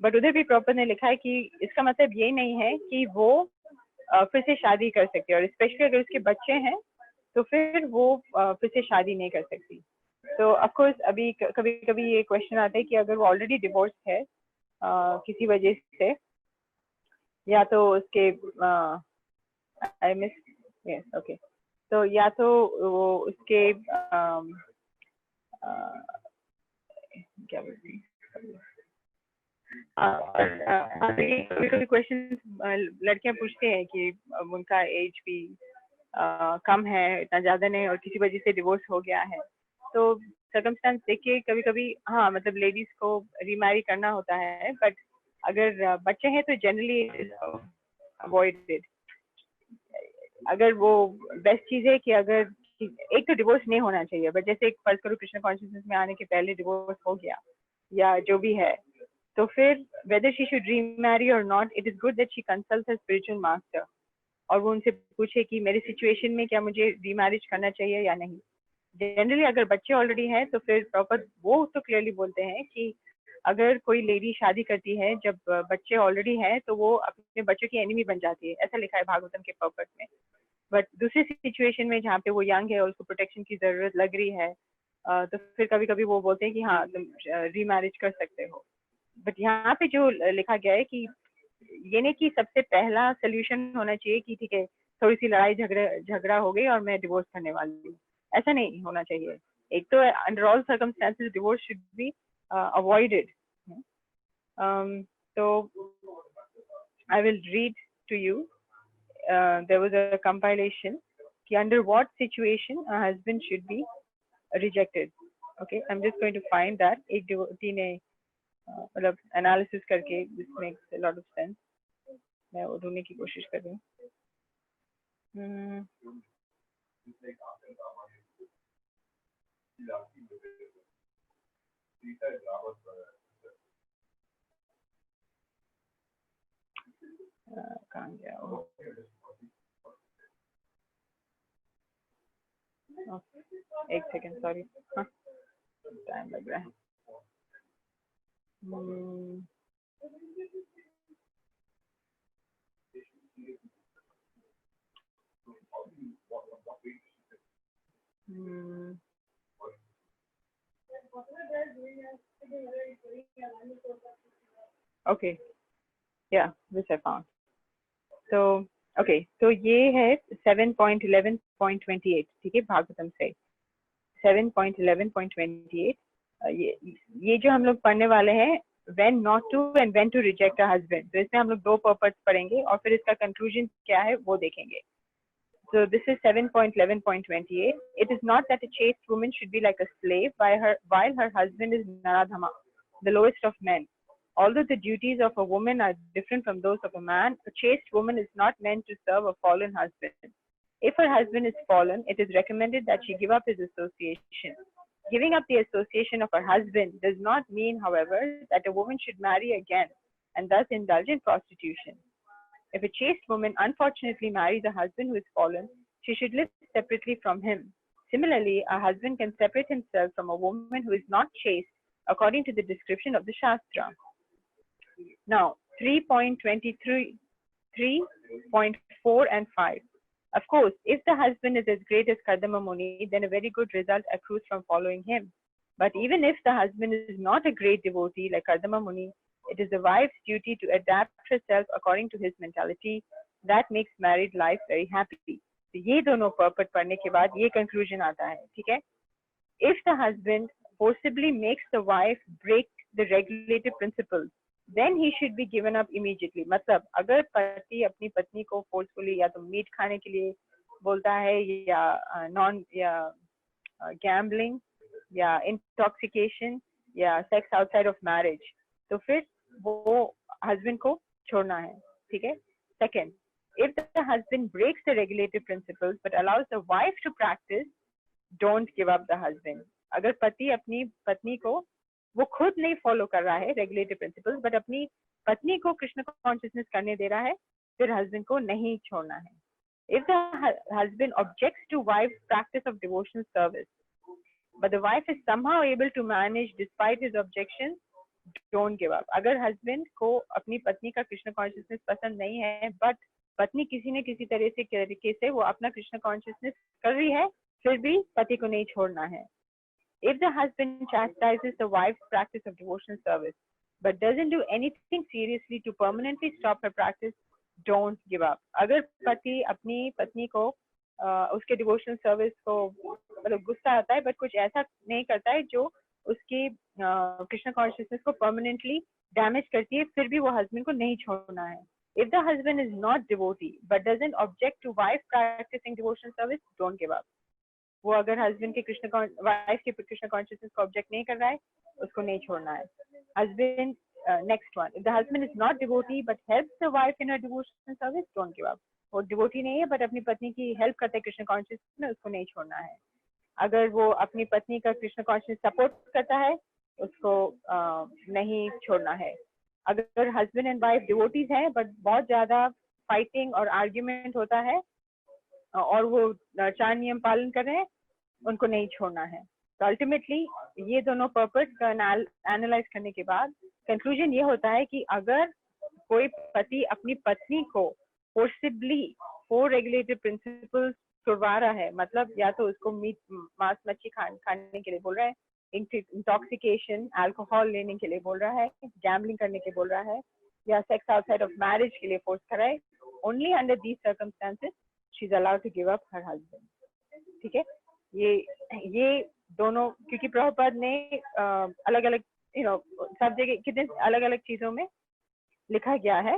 बट उधर भी प्रॉपर ने लिखा है कि इसका मतलब ये नहीं है कि वो फिर से शादी कर सकती है, और स्पेशली अगर उसके बच्चे हैं तो फिर वो फिर से शादी नहीं कर सकती। तो ऑफकोर्स अभी कभी कभी ये क्वेश्चन आता है कि अगर वो ऑलरेडी डिवोर्स है किसी वजह से, या तो उसके आई मिस यस ओके, तो या तो वो उसके क्या बोलती कभी क्वेश्चन लड़कियां पूछते हैं कि उनका एज भी कम है, इतना ज्यादा नहीं, और किसी वजह से डिवोर्स हो गया है, तो सर्कमस्टेंस देखिए कभी कभी हाँ मतलब लेडीज को रीमैरी करना होता है, बट अगर बच्चे हैं तो जनरली अवॉइडेड। अगर वो बेस्ट चीज है कि अगर एक तो डिवोर्स नहीं होना चाहिए, बट जैसे एक फर्ज करो कृष्ण कॉन्शियसनेस में आने के पहले डिवोर्स हो गया या जो भी है, तो फिर whether she should remarry or not, it is good that she consults her spiritual master और वो उनसे पूछे कि मेरी सिचुएशन में क्या मुझे रीमैरिज करना चाहिए या नहीं। जनरली अगर बच्चे ऑलरेडी हैं तो फिर प्रॉपर वो तो क्लियरली बोलते हैं कि अगर कोई लेडी शादी करती है जब बच्चे ऑलरेडी हैं तो वो अपने बच्चों की एनिमी बन जाती है, ऐसा लिखा है भागवतम के पर्पस में। बट दूसरी सिचुएशन में जहाँ पे वो यंग है और उसको प्रोटेक्शन की जरूरत लग रही है, तो फिर कभी कभी वो बोलते हैं कि हाँ तुम रीमैरिज कर सकते हो। बट यहाँ पे जो लिखा गया है कि ये नहीं कि सबसे पहला सोल्यूशन होना चाहिए कि ठीक है थोड़ी सी लड़ाई झगड़ा हो गई और मैं डिवोर्स करने वाली हूँ, ऐसा नहीं होना चाहिए। एक तो under all circumstances divorce should be avoided. तो I will read to you. There was a compilation. Under what situation a husband should be rejected. Okay, I'm just going to find that. एक devotee ने मतलब analysis करके, this makes a lot of sense. मैं वो ढूंढने की कोशिश कर रही हूँ. कहाँ गया वो? एक सेकेंड, सॉरी, टाइम लग रहा है. Okay, yeah, this I found. So okay, तो ये है 7.11.28, ठीक है, भागवतम से 7.11.28. ये जो हम लोग पढ़ने वाले हैं, when not to and when to reject a husband. तो इसमें हम लोग दो purports पढ़ेंगे और फिर इसका conclusion क्या है वो देखेंगे. So this is 7.11.28. It is not that a chaste woman should be like a slave while her husband is Naradhama, the lowest of men. Although the duties of a woman are different from those of a man, a chaste woman is not meant to serve a fallen husband. If her husband is fallen, it is recommended that she give up his association. Giving up the association of her husband does not mean, however, that a woman should marry again and thus indulge in prostitution. If a chaste woman unfortunately marries a husband who is fallen, she should live separately from him. Similarly, a husband can separate himself from a woman who is not chaste according to the description of the Shastra. Now, 3.23, 3.4 and 5. Of course, if the husband is as great as Kardama Muni, then a very good result accrues from following him. But even if the husband is not a great devotee like Kardama Muni, it is the wife's duty to adapt herself according to his mentality. That makes married life very happy. तो ये दोनों purport पढ़ने के बाद ये conclusion आता है, ठीक है? If the husband forcibly makes the wife break the regulative principles, then he should be given up immediately. मतलब अगर पति अपनी पत्नी को forcefully या तो मीट खाने के लिए बोलता है या gambling या intoxication या sex outside of marriage, तो फिर वो husband को छोड़ना है, ठीक है? Second, if the husband breaks the regulative principles but allows the wife to practice, don't give up the husband. अगर पति अपनी पत्नी को वो खुद नहीं फॉलो कर रहा है रेगुलेटिव प्रिंसिपल्स बट अपनी पत्नी को कृष्ण कॉन्शियसनेस करने दे रहा है, फिर हस्बैंड को नहीं छोड़ना है. If the husband objects to wife's practice of devotional service, but the wife is somehow able to manage despite his objections, don't give up. अगर हस्बैंड को अपनी पत्नी का कृष्ण कॉन्शियसनेस पसंद नहीं है बट पत्नी किसी न किसी तरह से तरीके से वो अपना कृष्ण कॉन्शियसनेस कर रही है, फिर भी पति को नहीं छोड़ना है. If the husband chastises the wife's practice of devotional service but doesn't do anything seriously to permanently stop her practice, don't give up. अगर पति अपनी पत्नी को उसके डिवोशनल सर्विस को मतलब गुस्सा आता है बट कुछ ऐसा नहीं करता है जो उसकी कृष्ण कॉन्शियसनेस को परमानेंटली डैमेज करती है, फिर भी वो हस्बैंड को नहीं छोड़ना है. If the husband is not devotee but doesn't object to wife practicing devotional service, don't give up. वो अगर हस्बैंड के कृष्ण वाइफ के कृष्ण कॉन्शियसनेस को ऑब्जेक्ट नहीं कर रहा है, उसको नहीं छोड़ना है. Husband next one, if the husband is not devotee but helps the wife in her devotional service, don't give up. वो डिवोटी नहीं है बट अपनी पत्नी की हेल्प करता है कृष्ण कॉन्शियसनेस में, उसको नहीं छोड़ना है. अगर वो अपनी पत्नी का कृष्ण कॉन्शियसनेस सपोर्ट करता है, उसको नहीं छोड़ना है. अगर हस्बैंड एंड वाइफ डिवोटीज हैं बट बहुत ज्यादा फाइटिंग और आर्ग्यूमेंट होता है और वो 4 नियम पालन कर रहे हैं, उनको नहीं छोड़ना है. तो अल्टीमेटली ये दोनों पर्पस का एनालाइज करने के बाद कंक्लूजन ये होता है कि अगर कोई पति अपनी पत्नी को फोर्सिबली 4 रेगुलेटिव प्रिंसिपल्स छुड़वा रहा है, मतलब या तो उसको मीट मांस मच्छी खाने के लिए बोल रहा है, इंटॉक्सिकेशन अल्कोहल लेने के लिए बोल रहा है, गैम्बलिंग करने के बोल रहा है, या सेक्स आउटसाइड ऑफ मैरिज के लिए फोर्स कर रहा है, only under these circumstances she is allowed to give up her husband. ठीक है, ये दोनों, क्योंकि प्रभुपाद ने अलग अलग सब जगह कितने अलग अलग चीजों में लिखा गया है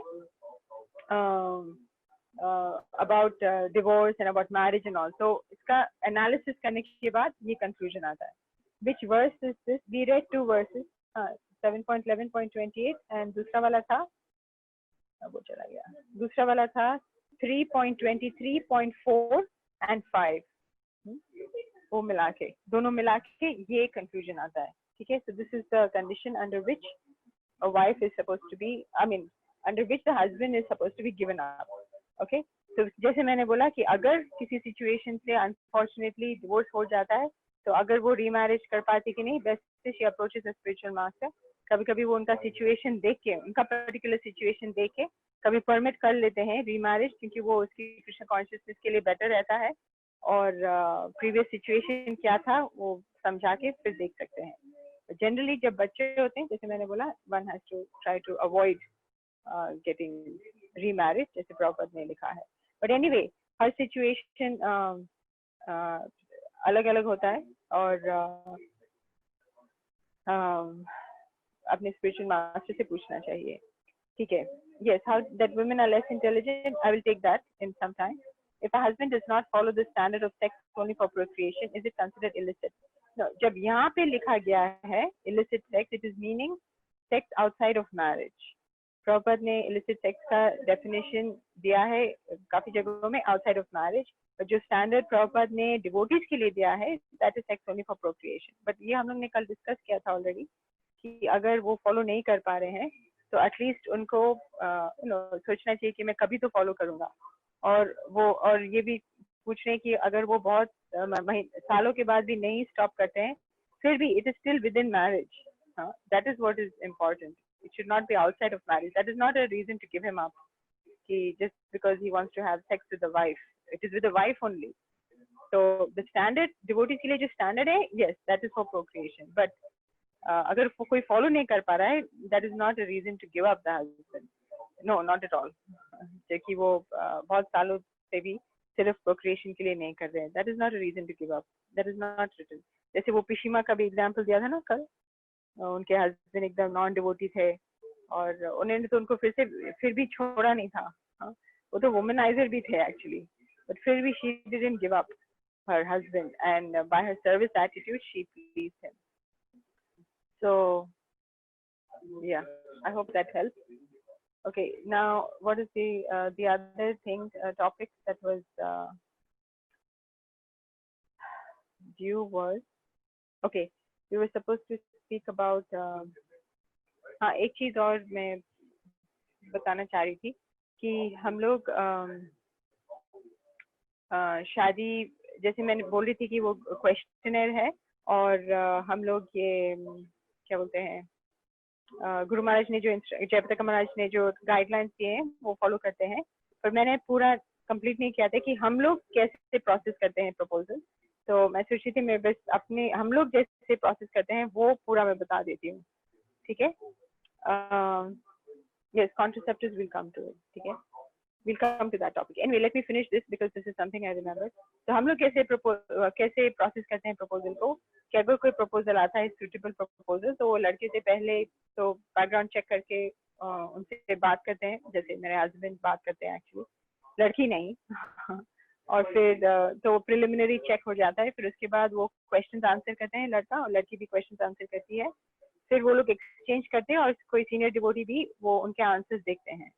about divorce and about marriage and all. So इसका analysis करने के बाद ये conclusion आता है. Which verse is this? We read two verses, 7.11.28 and दूसरा वाला था, वो चला गया, दूसरा वाला था 3.23.4 and 5. वो मिला के, दोनों मिला के ये conclusion आता है. ठीक है? So this is the condition under which a wife is supposed to be, under which the husband is supposed to be given up. Okay? So जैसे मैंने बोला कि अगर किसी situation से unfortunately divorce हो जाता है, तो अगर वो remarriage कर पाती कि नहीं, best से she approaches a spiritual master. कभी-कभी वो उनका situation देख के, उनका particular situation देख के, कभी permit कर लेते हैं remarriage, क्योंकि वो उसकी Krishna consciousness के लिए better रहता है, और previous situation क्या था वो समझा के फिर देख सकते हैं. Generally जब बच्चे होते हैं, जैसे मैंने बोला, one has to try to avoid getting remarried, जैसे प्रॉपर्ट ने लिखा है. But anyway, हर situation अलग-अलग होता है, और अपने spiritual master से पूछना चाहिए. ठीक है? Yes, how that women are less intelligent, I will take that in some time. If a husband does not follow the standard of sex only for procreation, is it considered illicit? No, जब यहाँ पे लिखा गया है illicit sex, it is meaning sex outside of marriage. प्रॉपर्ट ने illicit sex का definition दिया है काफी जगहों में outside of marriage, but जो standard प्रॉपर्ट ने devotees के लिए दिया है, that is sex only for procreation. But ये हम लोग ने कल discuss किया था already कि अगर वो follow नहीं कर पा रहे हैं, तो एटलीस्ट उनको सोचना चाहिए कि मैं कभी तो फॉलो करूंगा. और ये भी पूछ रहे हैं कि अगर वो बहुत सालों के बाद भी नहीं स्टॉप करते हैं, फिर भी it is still within marriage. That is what is important. It should not be outside of marriage. That is not a reason to give him up कि just because he wants to have sex with the wife. It is with the wife only. तो the standard devotees के लिए जो standard है, yes, that is for procreation. But अगर कोई follow नहीं कर पा रहा है, that is not a reason to give up the husband. No, not at all. कि वो बहुत सालों से भी सिर्फ प्रोक्रिएशन के लिए नहीं कर रहे हैं, that is not a reason to give up. That is not written. जैसे वो पिशिमा का भी एग्जांपल दिया था ना कल, उनके हस्बैंड एकदम नॉन डिवोटी थे, और उन्होंने तो उनको फिर भी छोड़ा नहीं था. वो तो वुमनाइजर भी थे एक्चुअली, बट फिर भी she didn't give up her husband, and by her service attitude she pleased him. So yeah, I hope that helps. Okay, now what is the other thing, topic that was due was, okay, we were supposed to speak about हाँ, एक चीज और मैं बताना चाह रही थी कि हम लोग शादी, जैसे मैंने बोल रही थी कि वो क्वेश्चनर है, और हम लोग ये क्या बोलते हैं, गुरु महाराज ने जो जयप्रकाश महाराज ने जो गाइडलाइंस दिए हैं वो फॉलो करते हैं. पर मैंने पूरा कंप्लीट नहीं किया था कि हम लोग कैसे प्रोसेस करते हैं प्रपोजल. तो मैं सोची थी मैं बस अपने हम लोग जैसे प्रोसेस करते हैं वो पूरा मैं बता देती हूँ. ठीक है? Yes, contraceptives will come to it. ठीक है? We'll come to that topic. Anyway, let me finish this because this is something I remember. तो हम लोग कैसे प्रोसेस करते हैं प्रपोजल को, कि अगर कोई प्रपोजल आता है सुटेबल प्रपोजल, तो वो लड़के से पहले तो बैकग्राउंड चेक करके उनसे बात करते हैं, जैसे मेरे हस्बैंड बात करते हैं एक्चुअली, लड़की नहीं. और फिर तो प्रिलिमिनरी चेक हो जाता है. फिर उसके बाद वो क्वेश्चंस आंसर करते हैं लड़का, और लड़की भी क्वेश्चंस आंसर करती है. फिर वो लोग एक्सचेंज करते हैं, और कोई सीनियर डिवोटी भी वो उनके आंसर्स देखते हैं.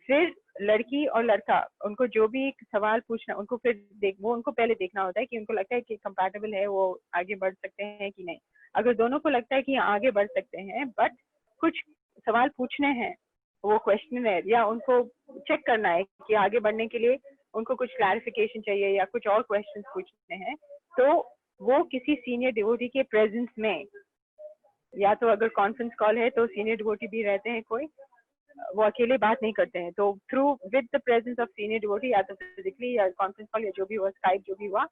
फिर लड़की और लड़का, उनको जो भी सवाल पूछना, उनको फिर वो उनको पहले देखना होता है कि उनको लगता है कि कंपैटिबल है, वो आगे बढ़ सकते हैं कि नहीं. अगर दोनों को लगता है कि आगे बढ़ सकते हैं, बट कुछ सवाल पूछने हैं, वो क्वेश्चन है, या उनको चेक करना है कि आगे बढ़ने के लिए उनको कुछ क्लैरिफिकेशन चाहिए या कुछ और क्वेश्चंस पूछने हैं, तो वो किसी सीनियर डिवोटी के प्रेजेंस में, या तो अगर कॉन्फ्रेंस कॉल है तो सीनियर डिवोटी भी रहते हैं कोई, वो अकेले बात नहीं करते हैं, तो through with the presence of senior devotee, या तो फिजिकली या कॉन्फ्रेंस कॉल या जो भी हुआ, स्काइप जो भी हुआ,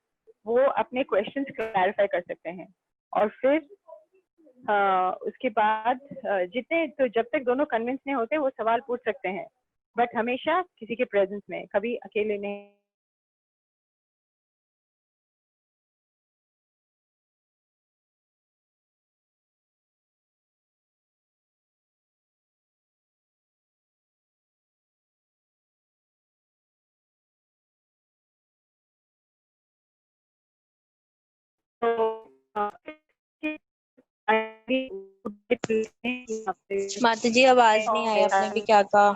वो अपने क्वेश्चंस क्लैरिफाई कर सकते हैं. और फिर उसके बाद जितने, तो जब तक दोनों कन्विंस नहीं होते वो सवाल पूछ सकते हैं, बट हमेशा किसी के प्रेजेंस में, कभी अकेले नहीं. माता जी आवाज नहीं आई, आपने भी क्या कहा?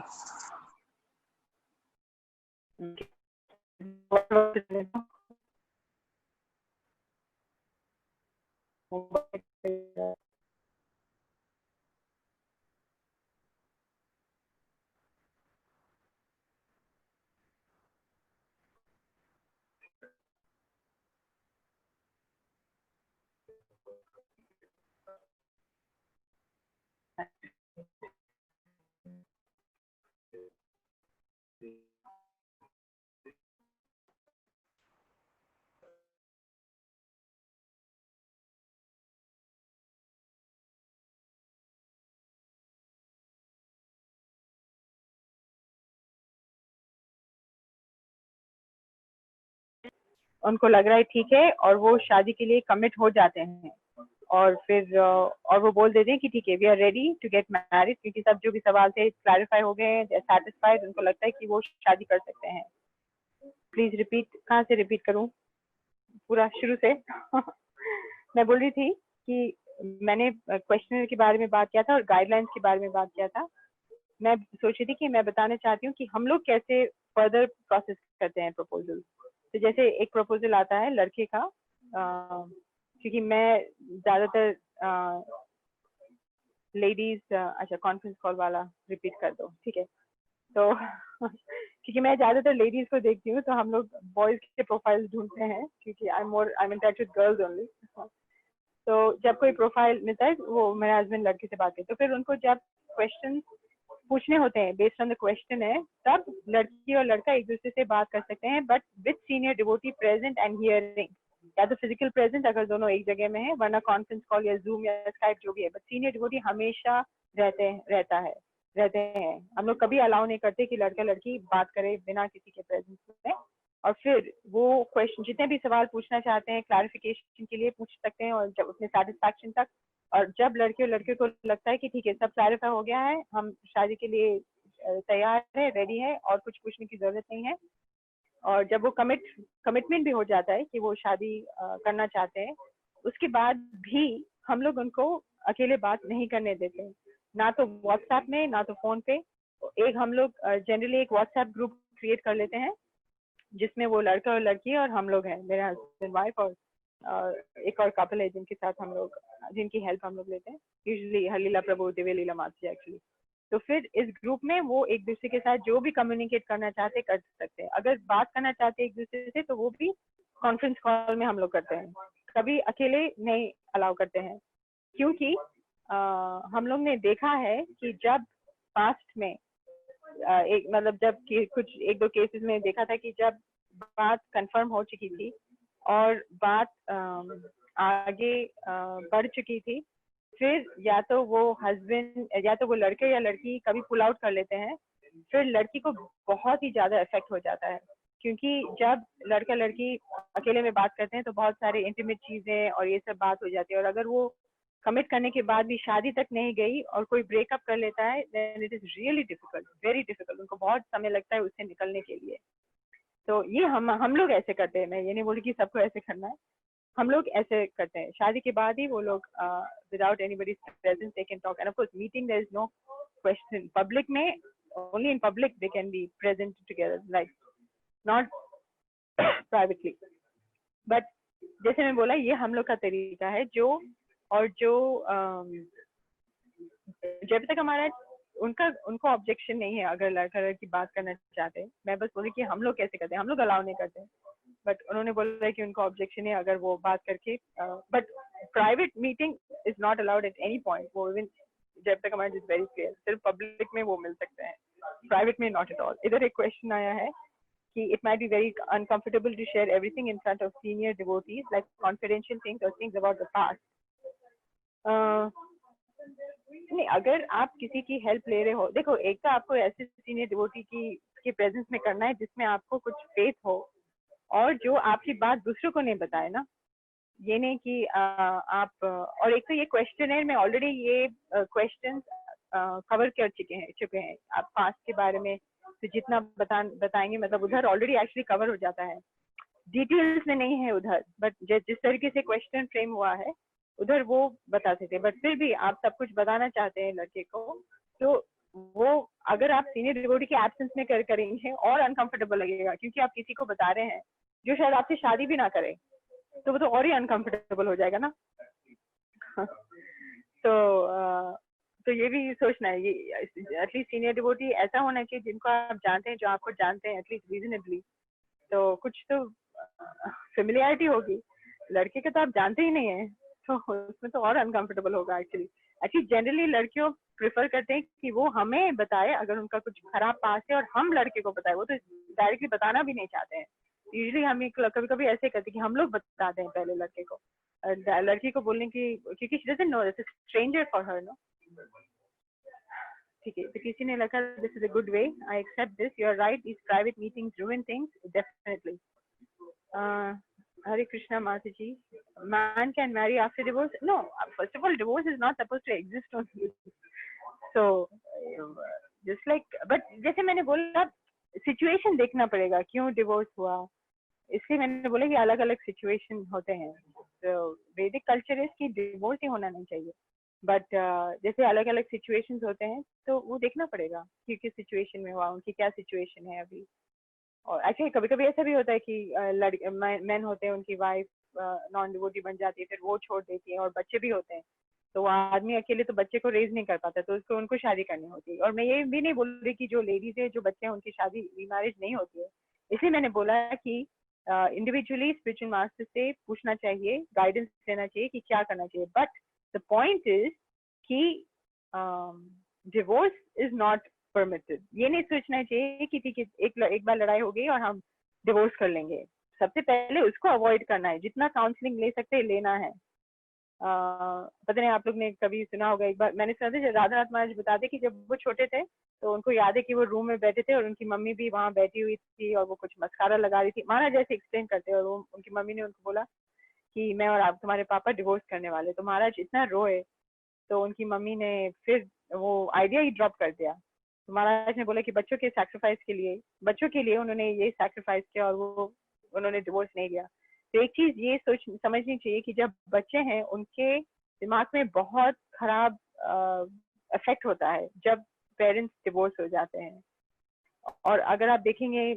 उनको लग रहा है ठीक है और वो शादी के लिए कमिट हो जाते हैं और फिर और वो बोल देते हैं कि ठीक है we are ready to get married, क्योंकि सब जो भी सवाल थे क्लैरिफाई हो गए, सेटिस्फाइड, उनको लगता है कि वो शादी कर सकते हैं। प्लीज रिपीट, कहाँ से रिपीट करूं? पूरा शुरू से मैं बोल रही थी कि मैंने क्वेश्चनर के बारे में बात किया था और गाइडलाइंस के बारे में बात किया था। मैं सोच रही थी कि मैं बताना चाहती हूँ कि हम लोग कैसे फर्दर प्रोसेस करते हैं प्रपोजल। तो जैसे एक प्रपोजल आता है लड़के का, क्योंकि मैं ज्यादातर लेडीज, अच्छा कॉन्फ्रेंस कॉल वाला रिपीट कर दो, ठीक है। तो क्योंकि मैं ज्यादातर लेडीज को देखती हूँ तो हम लोग बॉयज के प्रोफाइल ढूंढते हैं, क्योंकि I am in touch with girls only. तो जब कोई प्रोफाइल मिलता है वो मेरे हस्बैंड लड़के से बात करते, तो फिर उनको जब क्वेश्चन पूछने होते हैं बेस्ड ऑन द क्वेश्चन है, तब लड़की और लड़का एक दूसरे से बात कर सकते हैं, but with senior devotee present and hearing, या तो फिजिकल प्रेजेंट अगर दोनों एक जगह में है, वरना कॉन्फ्रेंस कॉल या जूम या स्काइप जो भी है, बट सीनियर डिवोटी हमेशा रहते हैं। हम लोग कभी अलाउ नहीं करते कि लड़का लड़की बात करे बिना किसी के प्रेजेंस में। और फिर वो क्वेश्चन जितने भी सवाल पूछना चाहते हैं क्लैरिफिकेशन के लिए पूछ सकते हैं, और जब उसमें सेटिस्फैक्शन तक, और जब लड़के और लड़के को लगता है कि ठीक है सब क्लैरिफाई हो गया है, हम शादी के लिए तैयार है, रेडी है, और कुछ पूछने की जरूरत नहीं है, और जब वो कमिटमेंट भी हो जाता है कि वो शादी करना चाहते हैं, उसके बाद भी हम लोग उनको अकेले बात नहीं करने देते, ना तो व्हाट्सएप में ना तो फोन पे। एक हम लोग जनरली एक व्हाट्सएप ग्रुप क्रिएट कर लेते हैं जिसमें वो लड़का और लड़की और हम लोग हैं, मेरे हस्बैंड वाइफ और एक और कपल है जिनके साथ हम लोग, जिनकी हेल्प हम लोग लेते हैं, यूजुअली हरलीला प्रभु, दिव्य लीला माता एक्चुअली। तो फिर इस ग्रुप में वो एक दूसरे के साथ जो भी कम्युनिकेट करना चाहते कर सकते हैं। अगर बात करना चाहते हैं एक दूसरे से तो वो भी कॉन्फ्रेंस कॉल में हम लोग करते हैं, कभी अकेले नहीं अलाउ करते हैं, क्योंकि हम लोग ने देखा है कि जब पास्ट में एक मतलब जब कुछ एक दो केसेस में देखा था कि जब बात कंफर्म हो चुकी थी और बात आगे बढ़ चुकी थी, फिर या तो वो हस्बैंड या तो वो लड़के या लड़की कभी पुल आउट कर लेते हैं, फिर लड़की को बहुत ही ज्यादा इफेक्ट हो जाता है, क्योंकि जब लड़का लड़की अकेले में बात करते हैं तो बहुत सारे इंटीमेट चीजें और ये सब बात हो जाती है, और अगर वो कमिट करने के बाद भी शादी तक नहीं गई और कोई ब्रेकअप कर लेता है, then it is really difficult, very difficult, उनको बहुत समय लगता है उससे निकलने के लिए। तो ये हम लोग ऐसे करते हैं, मैं ये नहीं बोल रही कि सबको ऐसे करना है, हम लोग ऐसे करते हैं। शादी के बाद ही वो लोग without anybody's presence they can talk, and of course meeting there is no question, public में only in public they can be present together, like not privately. But जैसे मैं बोला, ये हम लोग का तरीका है। जो जब तक हमारा उनको ऑब्जेक्शन नहीं है अगर लड़का लड़की बात करना चाहते हैं, मैं बस बोली कि हम लोग कैसे करते हैं, हम लोग अलाउ नहीं करते हैं, बट उन्होंने बोला है कि उनको ऑब्जेक्शन है अगर वो बात करके, but private meeting is not allowed at any point, वो इवन जब तक हमारा इज वेरी क्लियर, सिर्फ पब्लिक में वो मिल सकते हैं, प्राइवेट में नॉट एट ऑल। इधर एक क्वेश्चन आया है कि it might be very uncomfortable to share everything in front of senior devotees, like confidential things or things about the past. नहीं, अगर आप किसी की हेल्प ले रहे हो, देखो एक तो आपको ऐसे सीनियर डिवोटी की प्रेजेंस में करना है जिसमें आपको कुछ फेथ हो और जो आपकी बात दूसरों को नहीं बताए ना, ये नहीं कि आप, और एक तो ये क्वेश्चनर में ऑलरेडी ये क्वेश्चन कवर कर चुके हैं आप पास्ट के बारे में, तो जितना बताएंगे मतलब उधर ऑलरेडी एक्चुअली कवर हो जाता है, डिटेल्स में नहीं है उधर, बट जिस तरीके से क्वेश्चन फ्रेम हुआ है उधर वो बताते थे, बट फिर भी आप सब कुछ बताना चाहते हैं लड़के को, तो वो अगर आप सीनियर डिवोटी के एब्सेंस में करेंगे और अनकंफर्टेबल लगेगा, क्योंकि आप किसी को बता रहे हैं जो शायद आपसे शादी भी ना करे, तो वो तो और ही अनकंफर्टेबल हो जाएगा ना। तो ये भी सोचना है, ये एटलीस्ट सीनियर डिवोटी ऐसा होना चाहिए जिनको आप जानते हैं, जो आपको जानते हैं एटलीस्ट रीजनेबली, तो कुछ तो फेमिलियरिटी होगी। लड़के के तो आप जानते ही नहीं है, तो उसमें तो और अनकंफर्टेबल होगा एक्चुअली जनरली लड़कियों प्रेफर करते हैं कि वो हमें बताए अगर उनका कुछ खराब पास है, और हम लड़के को बताए, वो तो डायरेक्टली बताना भी नहीं चाहते हैं। यूजुअली हम कभी कभी ऐसे करते हैं कि हम लोग बताते हैं पहले लड़के को, लड़की को बोलने की, क्योंकि she doesn't know, this is stranger for her, no. ठीक है, तो किसी ने लिखा this is a good way, I accept this, you are right, these private meetings ruin things definitely. Hare Krishna Mataji, man can marry after divorce? No, first of all, divorce is not supposed to exist on you. So, just like, but जैसे मैंने बोला, situation देखना पड़ेगा क्यों divorce हुआ, इसलिए मैंने बोला कि अलग अलग सिचुएशन होते हैं। तो वैदिक कल्चर है कि डिवोर्स ही होना नहीं चाहिए, बट जैसे अलग अलग सिचुएशंस होते हैं तो वो देखना पड़ेगा कि किस सिचुएशन में हुआ, उनकी क्या सिचुएशन है अभी। और एक्चुअली कभी कभी ऐसा भी होता है कि मैन होते हैं, उनकी वाइफ नॉन डिवोटी बन जाती है, फिर वो छोड़ देती है, और बच्चे भी होते हैं, तो वो आदमी अकेले तो बच्चे को रेज नहीं कर पाता, तो उसको उनको शादी करनी होती है। और मैं ये भी नहीं बोल रही कि जो लेडीज है, जो बच्चे हैं, उनकी शादी रीमैरिज नहीं होती है। इसलिए मैंने बोला कि इंडिविजुअली स्पिरिचुअल मास्टर से पूछना चाहिए, गाइडेंस लेना चाहिए कि क्या करना चाहिए। बट द पॉइंट इज कि डिवोर्स इज नॉट परमिटेड। ये नहीं सोचना चाहिए कि ठीक है एक बार लड़ाई हो गई और हम डिवोर्स कर लेंगे। सबसे पहले उसको अवॉइड करना है, जितना काउंसलिंग ले सकते हैं लेना है। पता नहीं आप लोग ने कभी सुना होगा, एक बार मैंने सुना था, राधा नाथ महाराज बताते कि जब वो छोटे थे तो उनको याद है कि वो रूम में बैठे थे और उनकी मम्मी भी वहां बैठी हुई थी और वो कुछ मस्कारा लगा रही थी, महाराज जैसे एक्सप्लेन करते हैं, और वो उनकी मम्मी ने उनको बोला कि मैं और आप तुम्हारे पापा डिवोर्स करने वाले। तो महाराज इतना रोए, तो उनकी मम्मी ने फिर वो आइडिया ही ड्रॉप कर दिया। तो महाराज ने बोला कि बच्चों के सैक्रिफाइस के लिए, बच्चों के लिए उन्होंने ये सैक्रिफाइस किया और वो उन्होंने डिवोर्स नहीं लिया। तो एक चीज ये समझनी चाहिए कि जब बच्चे हैं उनके दिमाग में बहुत खराब इफेक्ट होता है जब पेरेंट्स डिवोर्स हो जाते हैं। और अगर आप देखेंगे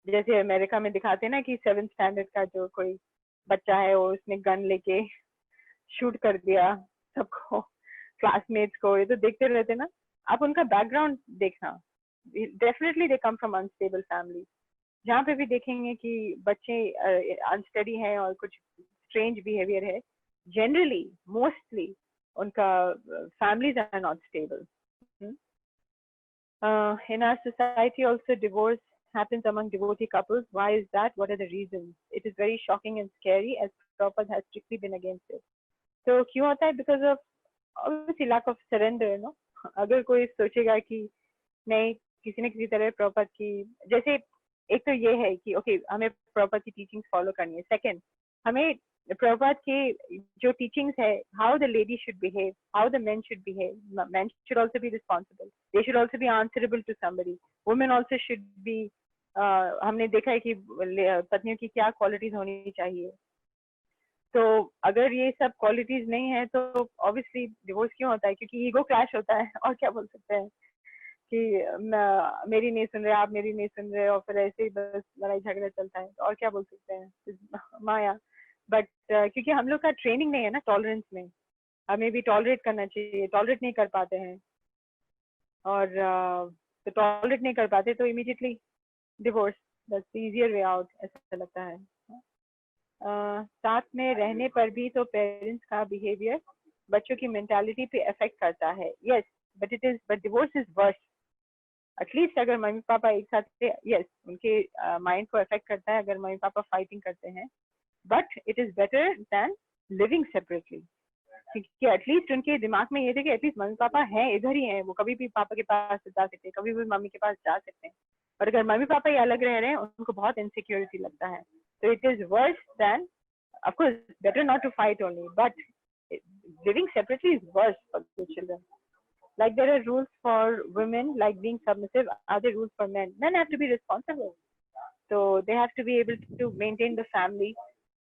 जैसे अमेरिका में दिखाते हैं ना कि 7th स्टैंडर्ड का जो कोई बच्चा है वो उसने गन लेके शूट कर दिया सबको, क्लासमेट्स को, ये तो देखते रहते ना। आप उनका बैकग्राउंड देखना, definitely they come from unstable family. जहाँ पे भी देखेंगे कि बच्चे अनस्टडी हैं और कुछ स्ट्रेंज बिहेवियर है, जनरली मोस्टली उनका families are not stable. In our society also divorce happens among devotee couples. Why is that? What are the reasons? It is very shocking and scary as Prabhupada has strictly been against it. So क्यों होता है? Because of obviously lack of surrender, no? अगर कोई सोचेगा कि नहीं किसी न किसी तरह प्रॉपर की, जैसे एक तो ये है कि ओके हमें प्रॉपर की टीचिंग्स फॉलो करनी है। सेकंड, हमें प्रॉपर की जो टीचिंग्स है, how the lady should behave, how the men should behave, men should also be responsible, they should also be answerable to somebody, women also should be, हमने देखा है कि पत्नियों की क्या क्वालिटीज होनी चाहिए। तो अगर ये सब क्वालिटीज नहीं है तो ऑब्वियसली डिवोर्स क्यों होता है? क्योंकि ईगो क्लैश होता है, और क्या बोल सकते हैं कि मेरी नहीं सुन रहे, आप मेरी नहीं सुन रहे, और फिर ऐसे ही बस लड़ाई झगड़ा चलता है। और क्या बोल सकते हैं, माया। बट क्योंकि हम लोग का ट्रेनिंग नहीं है ना टॉलरेंस में, हमें भी टॉलरेट करना चाहिए, टॉलरेट नहीं कर पाते हैं, और तो टॉलरेट नहीं कर पाते तो immediately divorce, that's the easier way out, ऐसा लगता है। साथ में रहने पर भी तो पेरेंट्स का बिहेवियर बच्चों की मेंटालिटी पे इफेक्ट करता है। Yes, but divorce is worse. At least अगर मम्मी पापा एक साथ थे, यस उनके माइंड को इफेक्ट करता है अगर मम्मी पापा फाइटिंग करते हैं, but it is better than living separately. क्योंकि एटलीस्ट उनके दिमाग में ये थे कि एटलीस्ट मम्मी पापा हैं, इधर ही हैं, वो कभी भी पापा के पास जा सकते हैं, कभी भी मम्मी के पास जा सकते हैं। और अगर मम्मी पापा ये अलग रह रहे हैं, उनको बहुत इनसिक्योरिटी लगता है। तो it is worse than, of course better not to fight only, but living separately is worse for the children. Like there are rules for women like being submissive, are there rules for men? Men have to be responsible, so they have to be able to maintain the family,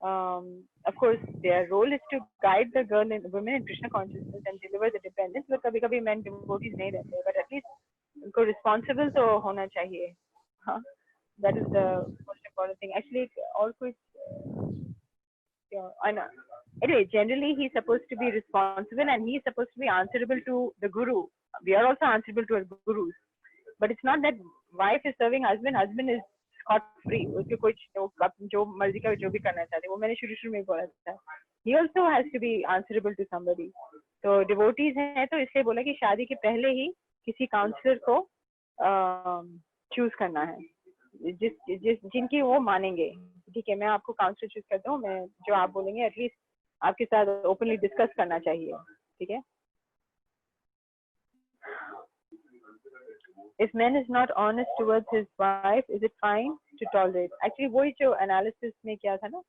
of course their role is to guide the women in Krishna consciousness and deliver the dependence. but कभी कभी men devotees नहीं रहते, but at least उनको responsible तो होना चाहिए. हाँ, that is the most important thing actually. और कुछ anyway, generally he's supposed to be responsible and he's supposed to be answerable to the guru. We are also answerable to our gurus, but it's not that wife is serving husband, husband is scot free. उसके कुछ जो मर्जी का जो भी करना चाहते वो मैंने शुरू में बोला था. He also has to be answerable to somebody. तो devotees हैं तो इसलिए बोला कि शादी के पहले ही किसी काउंसलर को चूज करना है जिनकी वो मानेंगे. ठीक है, मैं आपको काउंसलर चूज करता हूँ, मैं जो आप बोलेंगे एटलीस्ट आपके साथ ओपनली डिस्कस करना चाहिए. ठीक है. If man is not honest towards his wife, is it fine to tolerate? Actually वही जो एनालिसिस में क्या था ना,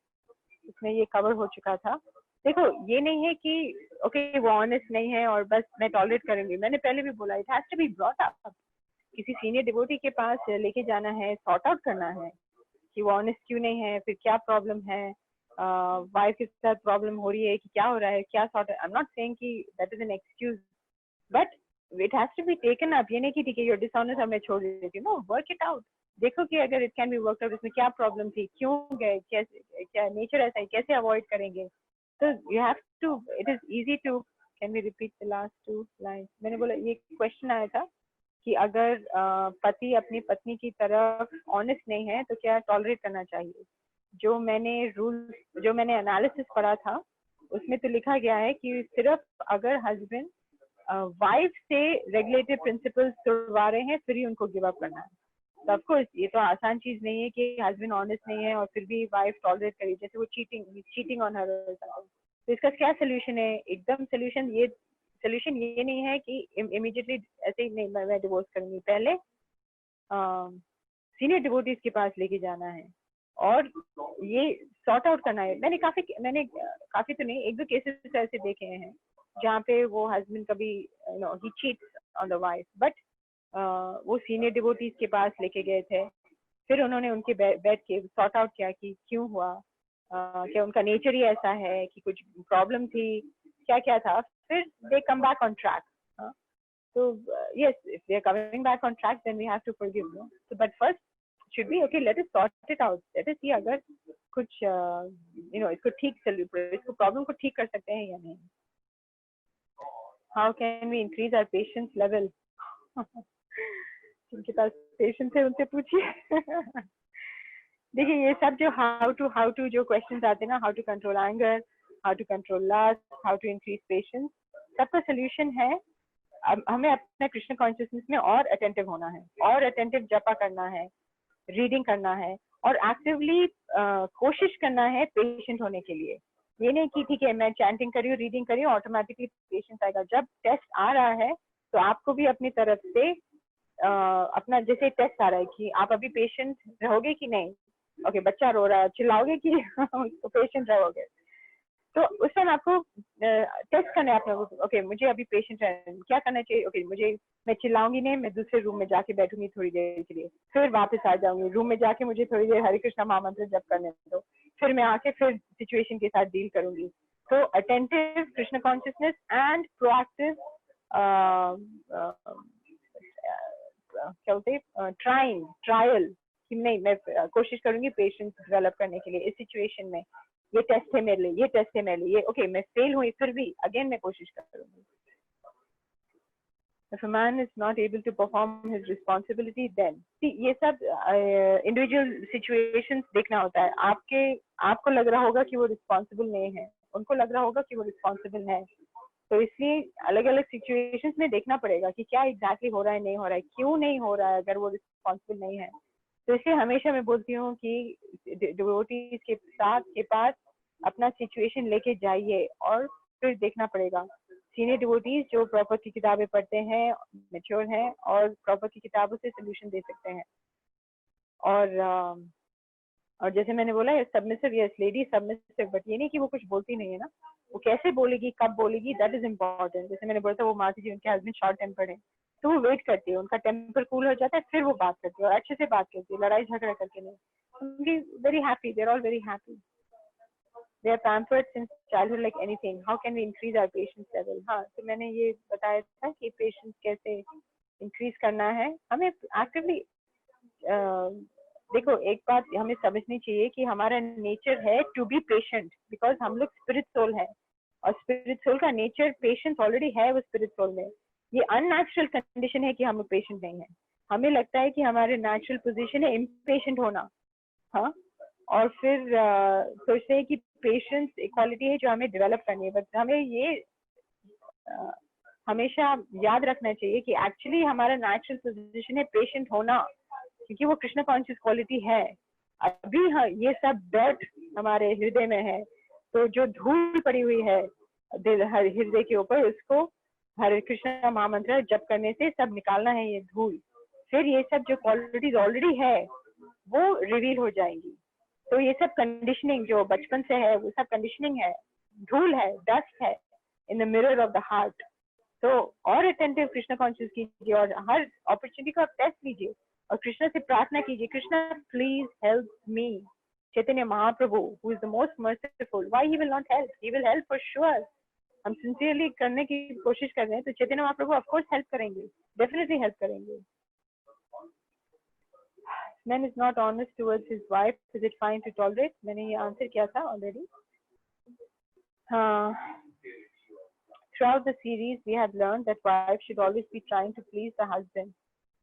उसमें ये कवर हो चुका था. देखो ये नहीं है कि ओके वो ऑनेस्ट नहीं है और बस मैं टॉलरेट करूंगी. मैंने पहले भी बोला it has to be brought up. किसी सीनियर डिवोटी के पास लेके जाना है, सॉर्ट आउट करना है कि वो ऑनेस्ट क्यों नहीं है, फिर क्या प्रॉब्लम है, वाइफ के साथ प्रॉब्लम हो रही है कि क्या हो रहा है, क्या sort. I am not saying कि that is an excuse, but it has to be taken up. ये नहीं कि ठीक है योर डिसऑनेस्ट अब मैं छोड़ देती हूँ. No, work it out. देखो कि अगर it can be work out, इसमें क्या प्रॉब्लम थी, क्यों गए, कैसे, क्या नेचर ऐसा है, कैसे अवॉइड करेंगे. तो you have to, it is easy to. Can we repeat the last 2 lines? मैंने बोला ये क्वेश्चन आया था कि अगर पति अपनी पत्नी की तरफ ऑनेस्ट नहीं है तो क्या टॉलरेट करना चाहिए. जो मैंने एनालिसिस पढ़ा था उसमें तो लिखा गया है कि सिर्फ अगर हस्बैंड वाइफ से रेगुलेटरी प्रिंसिपल्स तोड़वा रहे हैं फिर ही उनको गिव अप करना है. तो ऑफकोर्स ये तो आसान चीज नहीं है कि हस्बैंड ऑनेस्ट नहीं है और फिर भी वाइफ टॉलरेट करी, जैसे वो चीटिंग ऑन हर. तो इसका क्या सोल्यूशन है? एकदम सोल्यूशन ये नहीं है कि इमीडिएटली ऐसे ही नहीं मैं डिवोर्स करूंगी. पहले सीनियर डिवोटीज के पास लेके जाना है और ये सॉर्ट आउट करना है. मैंने काफी तो नहीं, 1-2 केसेस ऐसे देखे हैं जहाँ पे वो हस्बैंड कभी he cheats on the wife, but वो सीनियर डिवोटीज के पास लेके गए थे. फिर उन्होंने उनके बैठ के सॉर्ट आउट किया कि क्यों हुआ, क्या उनका नेचर ही ऐसा है कि कुछ प्रॉब्लम थी, क्या था. फिर they come back on track. So yes, if they are coming back on track, then we have to forgive. No? So, but first should be okay. Let us sort it out. Let us see अगर कुछ इसको इसको problem को ठीक कर सकते हैं या नहीं. How can we increase our patience level? जिनके पास पेशेंस है उनसे पूछिए. देखिए ये सब जो how to जो क्वेश्चंस आते हैं ना, how to control anger, how to control lust, how to increase patience, सबका सोल्यूशन है. हमें अपने कृष्ण कॉन्शियसनेस में और अटेंटिव होना है, और अटेंटिव जपा करना है, रीडिंग करना है और एक्टिवली कोशिश करना है पेशेंट होने के लिए. ये नहीं कि ठीक है मैं चैंटिंग करी हूँ, रीडिंग करी हूँ, ऑटोमेटिकली पेशेंस आएगा. जब टेस्ट आ रहा है तो आपको भी अपनी तरफ से अपना जैसे टेस्ट आ रहा है कि आप अभी पेशेंट रहोगे कि नहीं. ओके, बच्चा रो रहा है, चिल्लाओगे कि तो पेशेंट रहोगे. तो उस टाइम आपको टेस्ट करना है अपने. ओके मुझे अभी पेशेंट है, क्या करना चाहिए. ओके मैं चिल्लाऊंगी नहीं, मैं दूसरे रूम में जाके बैठूंगी थोड़ी देर के लिए, फिर वापस आ जाऊंगी रूम में जाके, मुझे थोड़ी देर हरे कृष्णा महामंत्र जप करने दो, फिर मैं आके फिर सिचुएशन के साथ डील करूंगी. तो attentive Krishna consciousness and proactive क्या बोलते हैं ट्रायल कि नहीं मैं कोशिश करूंगी पेशेंस डेवलप करने के लिए इस सिचुएशन में. ये टेस्ट है मेरे लिए, ये टेस्ट है मेरे लिए, ओके मैं फेल हुई फिर भी अगेन मैं कोशिश करूंगी. If a man is not able to perform his responsibility, then see ये सब individual situations देखना होता है. आपको लग रहा होगा कि वो responsible नहीं है, उनको लग रहा होगा कि वो responsible है. तो इसलिए अलग अलग situations में देखना पड़ेगा कि क्या exactly हो रहा है, नहीं हो रहा है, क्यों नहीं हो रहा है अगर वो responsible नहीं है. तो इसलिए हमेशा मैं बोलती हूँ कि डिवोटीज के पास अपना सिचुएशन लेके जाइए और फिर देखना पड़ेगा. सीनियर डिवोटीज जो प्रॉपर की किताबें पढ़ते हैं, मैच्योर हैं और प्रॉपर की किताबों से सोल्यूशन दे सकते हैं. और जैसे मैंने बोला submissive, yes lady submissive, but ये नहीं कि वो कुछ बोलती नहीं है ना. वो कैसे बोलेगी, कब बोलेगी, दैट इज इम्पोर्टेंट. जैसे मैंने बोला था वो माता जी उनके हस्बैंड शॉर्ट टेम्पर्ड है तो वो वेट करती है, उनका टेम्पर कूल हो जाता है फिर वो बात करती है और अच्छे से बात करती है, लड़ाई झगड़ा करके नहीं. Very happy, they are all very happy. they are pampered since childhood like anything. How can we increase our patience level? हाँ, तो मैंने ये बताया था कि patience कैसे increase करना है. हमें actively देखो, एक बात हमें समझनी चाहिए कि हमारा नेचर है टू बी पेशेंट, बिकॉज हम लोग स्पिरिट सोल है और स्पिरिट सोल का नेचर पेशेंस ऑलरेडी है वो स्पिरिट सोल में. ये अननेचुरल कंडीशन है कि हम लोग पेशेंट नहीं है. हमें लगता है कि हमारे नेचुरल पोजीशन है इम्पेशेंट होना. हाँ, और फिर सोचते हैं कि पेशेंस इक्वालिटी है जो हमें डेवलप करनी है. बट हमें ये हमेशा याद रखना चाहिए कि एक्चुअली हमारा नेचुरल पोजीशन है पेशेंट होना, क्योंकि वो कृष्ण कॉन्शियस क्वालिटी है. अभी ये सब डर्ट हमारे हृदय में है, तो जो धूल पड़ी हुई है हृदय के ऊपर, उसको हरे कृष्ण महामंत्र जप करने से सब निकालना है ये धूल. फिर ये सब जो क्वालिटीज ऑलरेडी है वो रिवील हो जाएंगी. तो ये सब कंडीशनिंग जो बचपन से है वो सब कंडीशनिंग है, धूल है, डस्ट है in the mirror of the heart. तो और अटेंटिव कृष्ण कॉन्शियस कीजिए और हर अपॉर्चुनिटी को आप टेस्ट कीजिए और कृष्ण से प्रार्थना कीजिए, Krishna please help me. Chaitanya Mahaprabhu who is the most merciful, why he will not help? He will help for sure. हम सिंसियरली करने की कोशिश कर रहे हैं तो Chaitanya Mahaprabhu of course help करेंगे, डेफिनेटली हेल्प करेंगे. Man is not honest towards his wife, is it fine to tolerate? मैंने ये आंसर किया था already. Throughout the series we have learned that wives should always be trying to please the husband.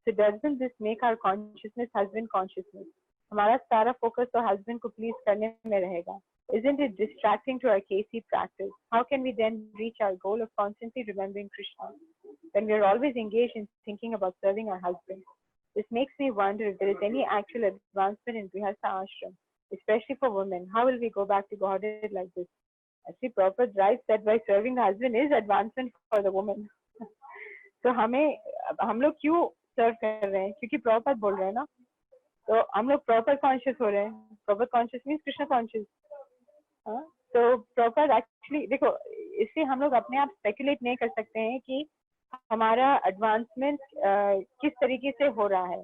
So doesn't this make our consciousness husband consciousness? हमारा सारा focus तो husband को please करने में रहेगा. Isn't it distracting to our KC practice? How can we then reach our goal of constantly remembering Krishna when we are always engaged in thinking about serving our husband? This makes me wonder if there is any actual advancement in Grihastha ashram, especially for women. How will we go back to Godhead like this? Actually, Prabhupada writes that by serving the husband is advancement for the woman. तो हम लोग क्यों सर्व कर रहे हैं? क्योंकि proper बोल रहे हैं ना, तो हम लोग प्रॉपर कॉन्शियस हो रहे हैं. Proper conscious means Krishna conscious. तो प्रॉपर एक्चुअली देखो, इससे हम लोग अपने आप स्पेकुलेट नहीं कर सकते हैं कि हमारा एडवांसमेंट किस तरीके से हो रहा है.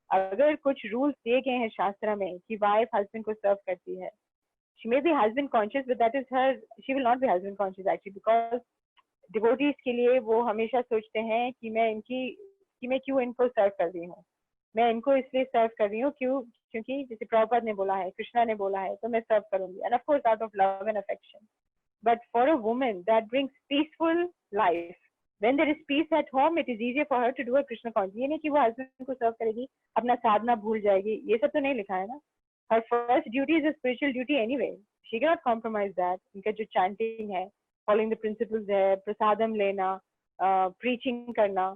अगर कुछ रूल्स दिए गए हैं शास्त्र में कि वाइफ हस्बैंड को सर्व करती है, she may be husband conscious, but that is her, she will not be husband conscious actually, because devotees के लिए वो हमेशा सोचते हैं कि मैं क्यों इनको सर्व कर रही हूँ, मैं इनको इसलिए सर्व कर रही हूँ क्योंकि जैसे प्रभुपाद ने बोला है, कृष्णा ने बोला है, तो मैं सर्व करूंगी. And of course out of love and affection. But for a woman that brings peaceful life. When there is peace at home, it is easier for her to do a Krishna conscious. ये नहीं कि वो husband को सर्व करेगी, अपना साधना भूल जाएगी, ये सब तो नहीं लिखा है ना. Her first duty is a spiritual duty anyway. She cannot compromise that. उनका जो chanting है, following the principles है, प्रसादम लेना, preaching करना,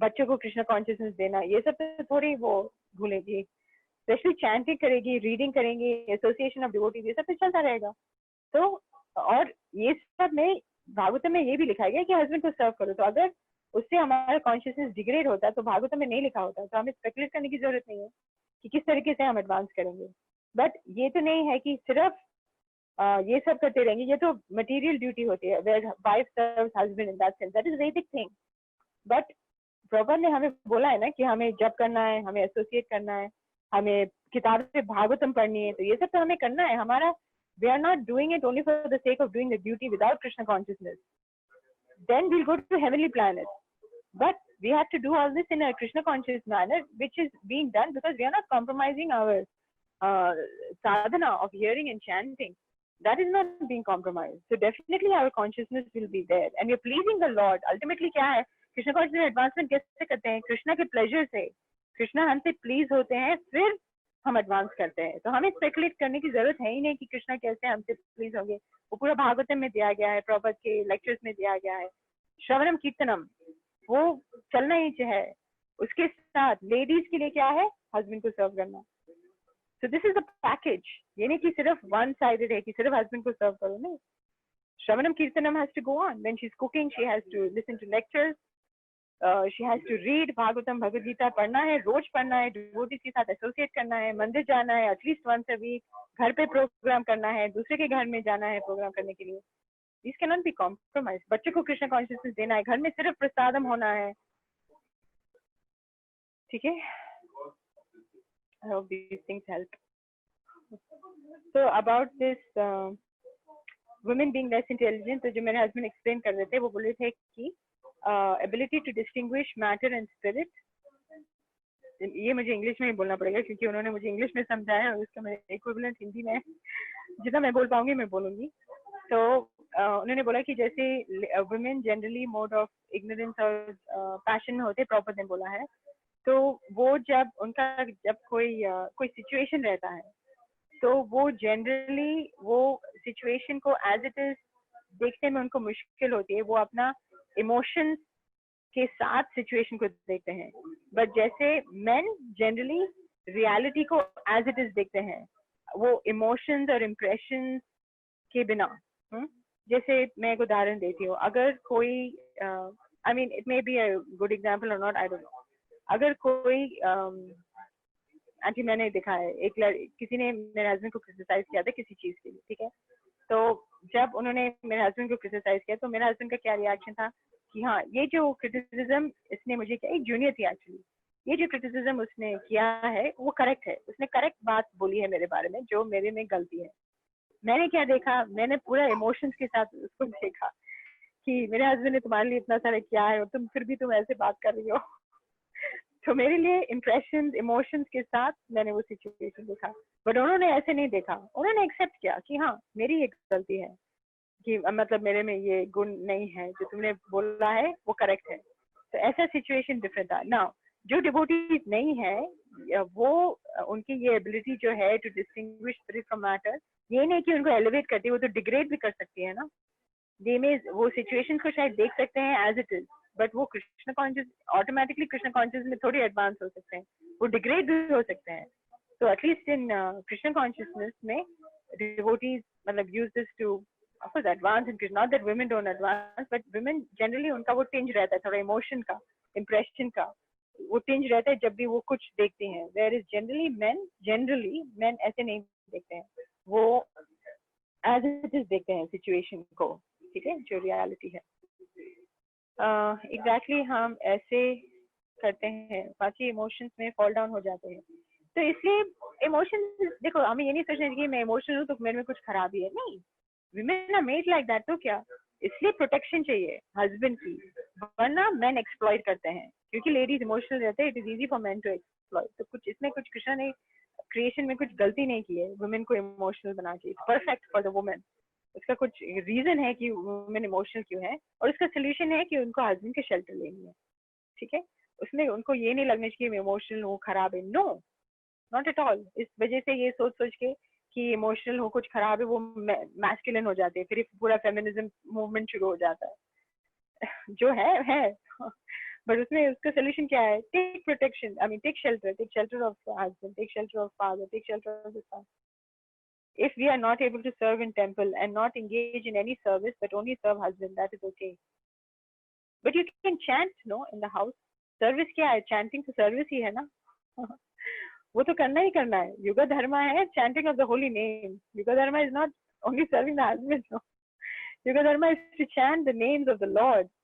बच्चों को कृष्ण कॉन्शियसनेस देना, ये सब तो थोड़ी वो भूलेगी. स्पेशली चैंटिंग करेगी, रीडिंग करेंगी, एसोसिएशन ऑफ डिवोटीज, ये सब तो चलता रहेगा. तो और ये सब में भागवतम में ये भी लिखा गया कि हस्बैंड को सर्व करो. तो अगर उससे हमारा कॉन्शियसनेस डिग्रेड होता तो भागवतम में नहीं लिखा होता. तो हमें स्पेकुलेट करने की जरूरत नहीं है कि किस तरीके से हम एडवांस करेंगे. बट ये तो नहीं है कि सिर्फ ये सब करते रहेंगे, ये तो मटेरियल ड्यूटी होती है, where wife serves husband in that sense, that is Vedic thing. But Prabhupada ने हमें बोला है ना कि हमें जप करना है, हमें एसोसिएट करना है, हमें किताबें भागवतम पढ़नी है, तो ये सब तो हमें करना है. हमारा we are not doing it only for the sake of doing the duty without Krishna consciousness. Then we'll go to heavenly planet. But we have to do all this in a Krishna conscious manner, which is being done because we are not compromising our sadhana of hearing and chanting. That is not being compromised. So definitely our consciousness will be there, and we are pleasing the Lord. Ultimately क्या है, Krishna consciousness advancement कैसे करते हैं? कृष्णा के pleasure से. कृष्णा हमसे please होते हैं, फिर हम एडवांस करते हैं. तो हमें स्पेकुलेट करने की जरूरत है ही नहीं कि कृष्णा कैसे हमसे प्लीज होंगे. वो पूरा भागवतम में दिया गया है, प्रभुपाद के लेक्चर्स में दिया गया है. श्रवणम कीर्तनम वो चलना ही है. उसके साथ लेडीज के लिए क्या है, हस्बैंड को सर्व करना. So this is the package. ये नहीं कि सिर्फ वन साइडेड है कि सिर्फ हस्बैंड को सर्व करो. नहीं, Shravanam Kirtanam has to go on. When she is cooking she has to listen to lectures, she has to read Bhagavatam, Bhagavad Gita पढ़ना है, रोज पढ़ना है, डिवोटीज के साथ एसोसिएट करना है, मंदिर जाना है एटलीस्ट वंस अ वीक, घर पे प्रोग्राम करना है, दूसरे के घर में जाना है प्रोग्राम करने के लिए. These cannot be compromised. बच्चे को कृष्ण कॉन्शियसनेस देना है, घर में सिर्फ प्रसादम होना है. ठीक है. I hope these things help. So about this women being less intelligent, तो जो मेरे husband explain कर रहे थे वो बोल रहे थे कि ability to distinguish matter and spirit, ये मुझे इंग्लिश में ही बोलना पड़ेगा क्योंकि उन्होंने मुझे इंग्लिश में समझाया और उसका मैं इक्विवेलेंट हिंदी में जितना मैं बोल पाऊंगी मैं बोलूंगी। तो उन्होंने बोला कि जैसे women generally mode of ignorance और पैशन में होते, प्रॉपर ने बोला है, तो वो जब उनका जब कोई सिचुएशन रहता है तो वो जनरली वो सिचुएशन को एज इट इज देखने में उनको मुश्किल होती है, वो अपना इमोशंस के साथ सिचुएशन को देखते हैं। बट जैसे मेन जनरली रियलिटी को एज इट इज देखते हैं, वो इमोशंस और इम्प्रेशंस के बिना। जैसे मैं एक उदाहरण देती हूँ, अगर कोई I mean it may be a good example और नॉट, आई डोंट नो, अगर कोई आंटी मैंने देखा है एक किसी ने मेरे हस्बैंड को क्रिटिसाइज किया था किसी चीज के लिए, ठीक है, तो जब उन्होंने मेरे हस्बैंड को क्रिटिसाइज किया तो मेरे हस्बैंड का क्या रिएक्शन था कि हाँ ये जो क्रिटिसिज्म इसने मुझे किया, एक जूनियर थी एक्चुअली, ये जो क्रिटिसिज्म उसने किया है वो करेक्ट है, उसने करेक्ट बात बोली है मेरे बारे में, जो मेरे में गलती है। मैंने क्या देखा, मैंने पूरा इमोशंस के साथ उसको देखा कि मेरे हस्बैंड ने तुम्हारे लिए इतना सारा किया है और तुम फिर भी तुम ऐसे बात कर रही हो। तो मेरे लिए इम्प्रेशन इमोशंस के साथ मैंने वो सिचुएशन देखा, बट उन्होंने ऐसे नहीं देखा, उन्होंने एक्सेप्ट किया कि हाँ मेरी एक गलती है, कि मतलब मेरे में ये गुण नहीं है, जो तुमने बोला है वो करेक्ट है। तो ऐसा सिचुएशन डिफरेंट था ना। जो डिवोटीज नहीं है वो उनकी ये एबिलिटी जो है to distinguish spirit from matter, ये नहीं कि उनको एलिवेट करती है, वो तो डिग्रेड भी कर सकती है ना। दे में वो सिचुएशन को शायद देख सकते हैं एज इट इज, बट वो Krishna conscious automatically Krishna conscious में थोड़ी एडवांस हो सकते हैं, वो डिग्रेड भी हो सकते हैं। तो एटलीस्ट इन कृष्ण कॉन्शियसनेस में डिवोटीज मतलब use this to of course advance in Krishna, not that women don't advance, but women generally उनका वो टिंज रहता है थोड़ा इमोशन का, इम्प्रेशन का वो टिंज रहता है जब भी वो कुछ देखते हैं। whereas generally men ऐसे नहीं देखते हैं, वो एज इट इज देखते हैं सिचुएशन को, ठीक है, जो रियलिटी है। एग्जैक्टली हम ऐसे करते हैं, बाकी इमोशंस में फॉल डाउन हो जाते हैं। तो इसलिए इमोशंस देखो, हमें ये नहीं सोचना चाहिए कि मैं इमोशनल हूँ तो मेरे में कुछ खराबी है, नहीं, women are made like that, तो क्या, इसलिए प्रोटेक्शन चाहिए हस्बैंड की, वरना मैन एक्सप्लॉइट करते हैं, क्योंकि लेडीज इमोशनल रहते हैं, it is easy for man to exploit. तो कुछ इसमें कुछ कृष्ण ने क्रिएशन में कुछ गलती नहीं की है वुमेन को इमोशनल बना के, परफेक्ट फॉर द वुमेन। उसका कुछ रीजन है कि वुमेन इमोशनल क्यों है, और उसका सोल्यूशन है कि उनको हस्बैंड के शेल्टर लेनी है, ठीक है। उसमें उनको ये नहीं लगना चाहिए इमोशनल हो खराब है, नो, नॉट एट ऑल। इस वजह से ये सोच सोच के कि इमोशनल हो कुछ खराब है वो मैस्कुलिन हो जाते हैं, फिर पूरा फेमिनिज्म मूवमेंट शुरू हो जाता है। जो है बट उसमें उसका सोल्यूशन क्या है, take protection, I mean take shelter of husband, take shelter of father, take shelter of the son. If we are not able to serve in temple and not engage in any service but only serve husband, that is okay. But you can chant, no, in the house. Service क्या है, chanting तो service ही है ना। वो तो करना ही करना है, युगा धर्मा है chanting of the holy name. Yuga Dharma is not only serving the husband, no. Yuga Dharma is to chant the names of the Lord.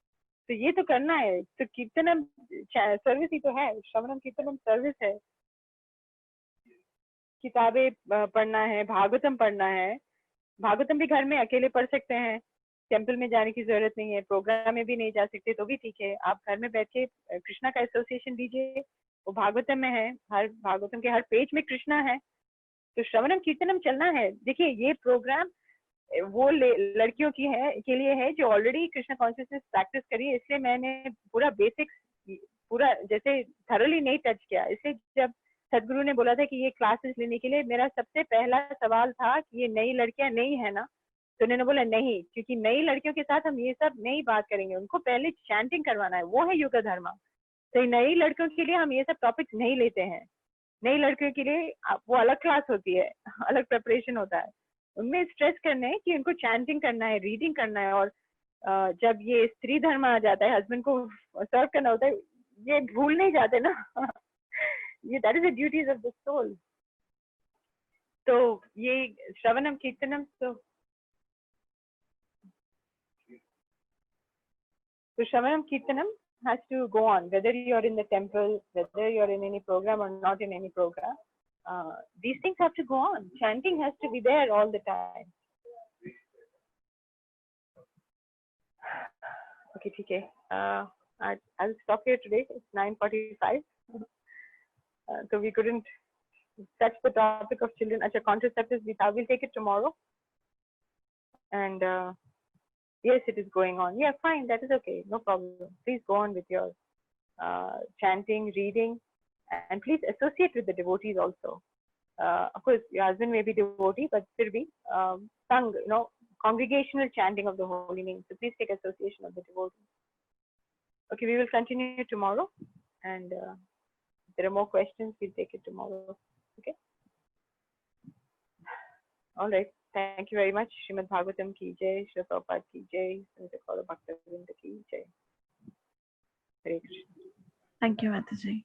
तो ये तो करना है, तो कीर्तनम सर्विस ही तो है, श्रवणम कीर्तनम सर्विस है। किताबें पढ़ना है, भागवतम पढ़ना है, भागवतम भी घर में अकेले पढ़ सकते हैं, टेम्पल में जाने की जरूरत नहीं है, प्रोग्राम में भी नहीं जा सकते तो भी ठीक है, आप घर में बैठ के कृष्णा का एसोसिएशन दीजिए, वो भागवतम में है, हर भागवतम के हर पेज में कृष्णा है, तो श्रवणम कीर्तनम चलना है। देखिए ये प्रोग्राम वो लड़कियों की है के लिए है जो ऑलरेडी कृष्णा कॉन्शियसनेस प्रैक्टिस करी है, इसलिए मैंने पूरा बेसिक्स पूरा जैसे थरोली नहीं टच किया। इसलिए जब सदगुरु ने बोला था कि ये क्लासेस लेने के लिए, मेरा सबसे पहला सवाल था कि ये नई लड़कियां नहीं है ना, तो उन्होंने बोला नहीं, क्योंकि नई लड़कियों के साथ हम ये सब नहीं बात करेंगे, उनको पहले चैंटिंग करवाना है, वो है युगा धर्मा। तो नई लड़कियों के लिए हम ये सब टॉपिक नहीं लेते हैं, नई लड़कियों के लिए वो अलग क्लास होती है, अलग प्रिपरेशन होता है, उनमें स्ट्रेस करना है कि उनको चैंटिंग करना है, रीडिंग करना है, और जब ये स्त्री धर्म आ जाता है, हस्बैंड को सर्व करना होता है, ये भूल नहीं जाते ना। ये that is the duties of the soul. तो ये श्रवणम कीर्तनम तो श्रवणम कीर्तनम has to go on whether you are in the temple, whether you are in any program or not in any program. these things have to go on. Chanting has to be there all the time. Okay, TK. I'll stop here today. It's 9:45. So we couldn't touch the topic of children. Acha, contraceptives, we'll take it tomorrow. And yes, it is going on. Yeah, fine. That is okay. No problem. Please go on with your chanting, reading, and please associate with the devotees also. Of course, your husband may be devotee, but still be sung, congregational chanting of the holy name. So please take association of the devotees. Okay, we will continue tomorrow, and if there are more questions, we'll take it tomorrow. Okay. All right. Thank you very much. Srimad Bhagavatam ki jai, Srila Prabhupada ki jai, Srimad Gaura Bhakta Vrinda ki jai. Hare Krishna. Thank you, Mataji.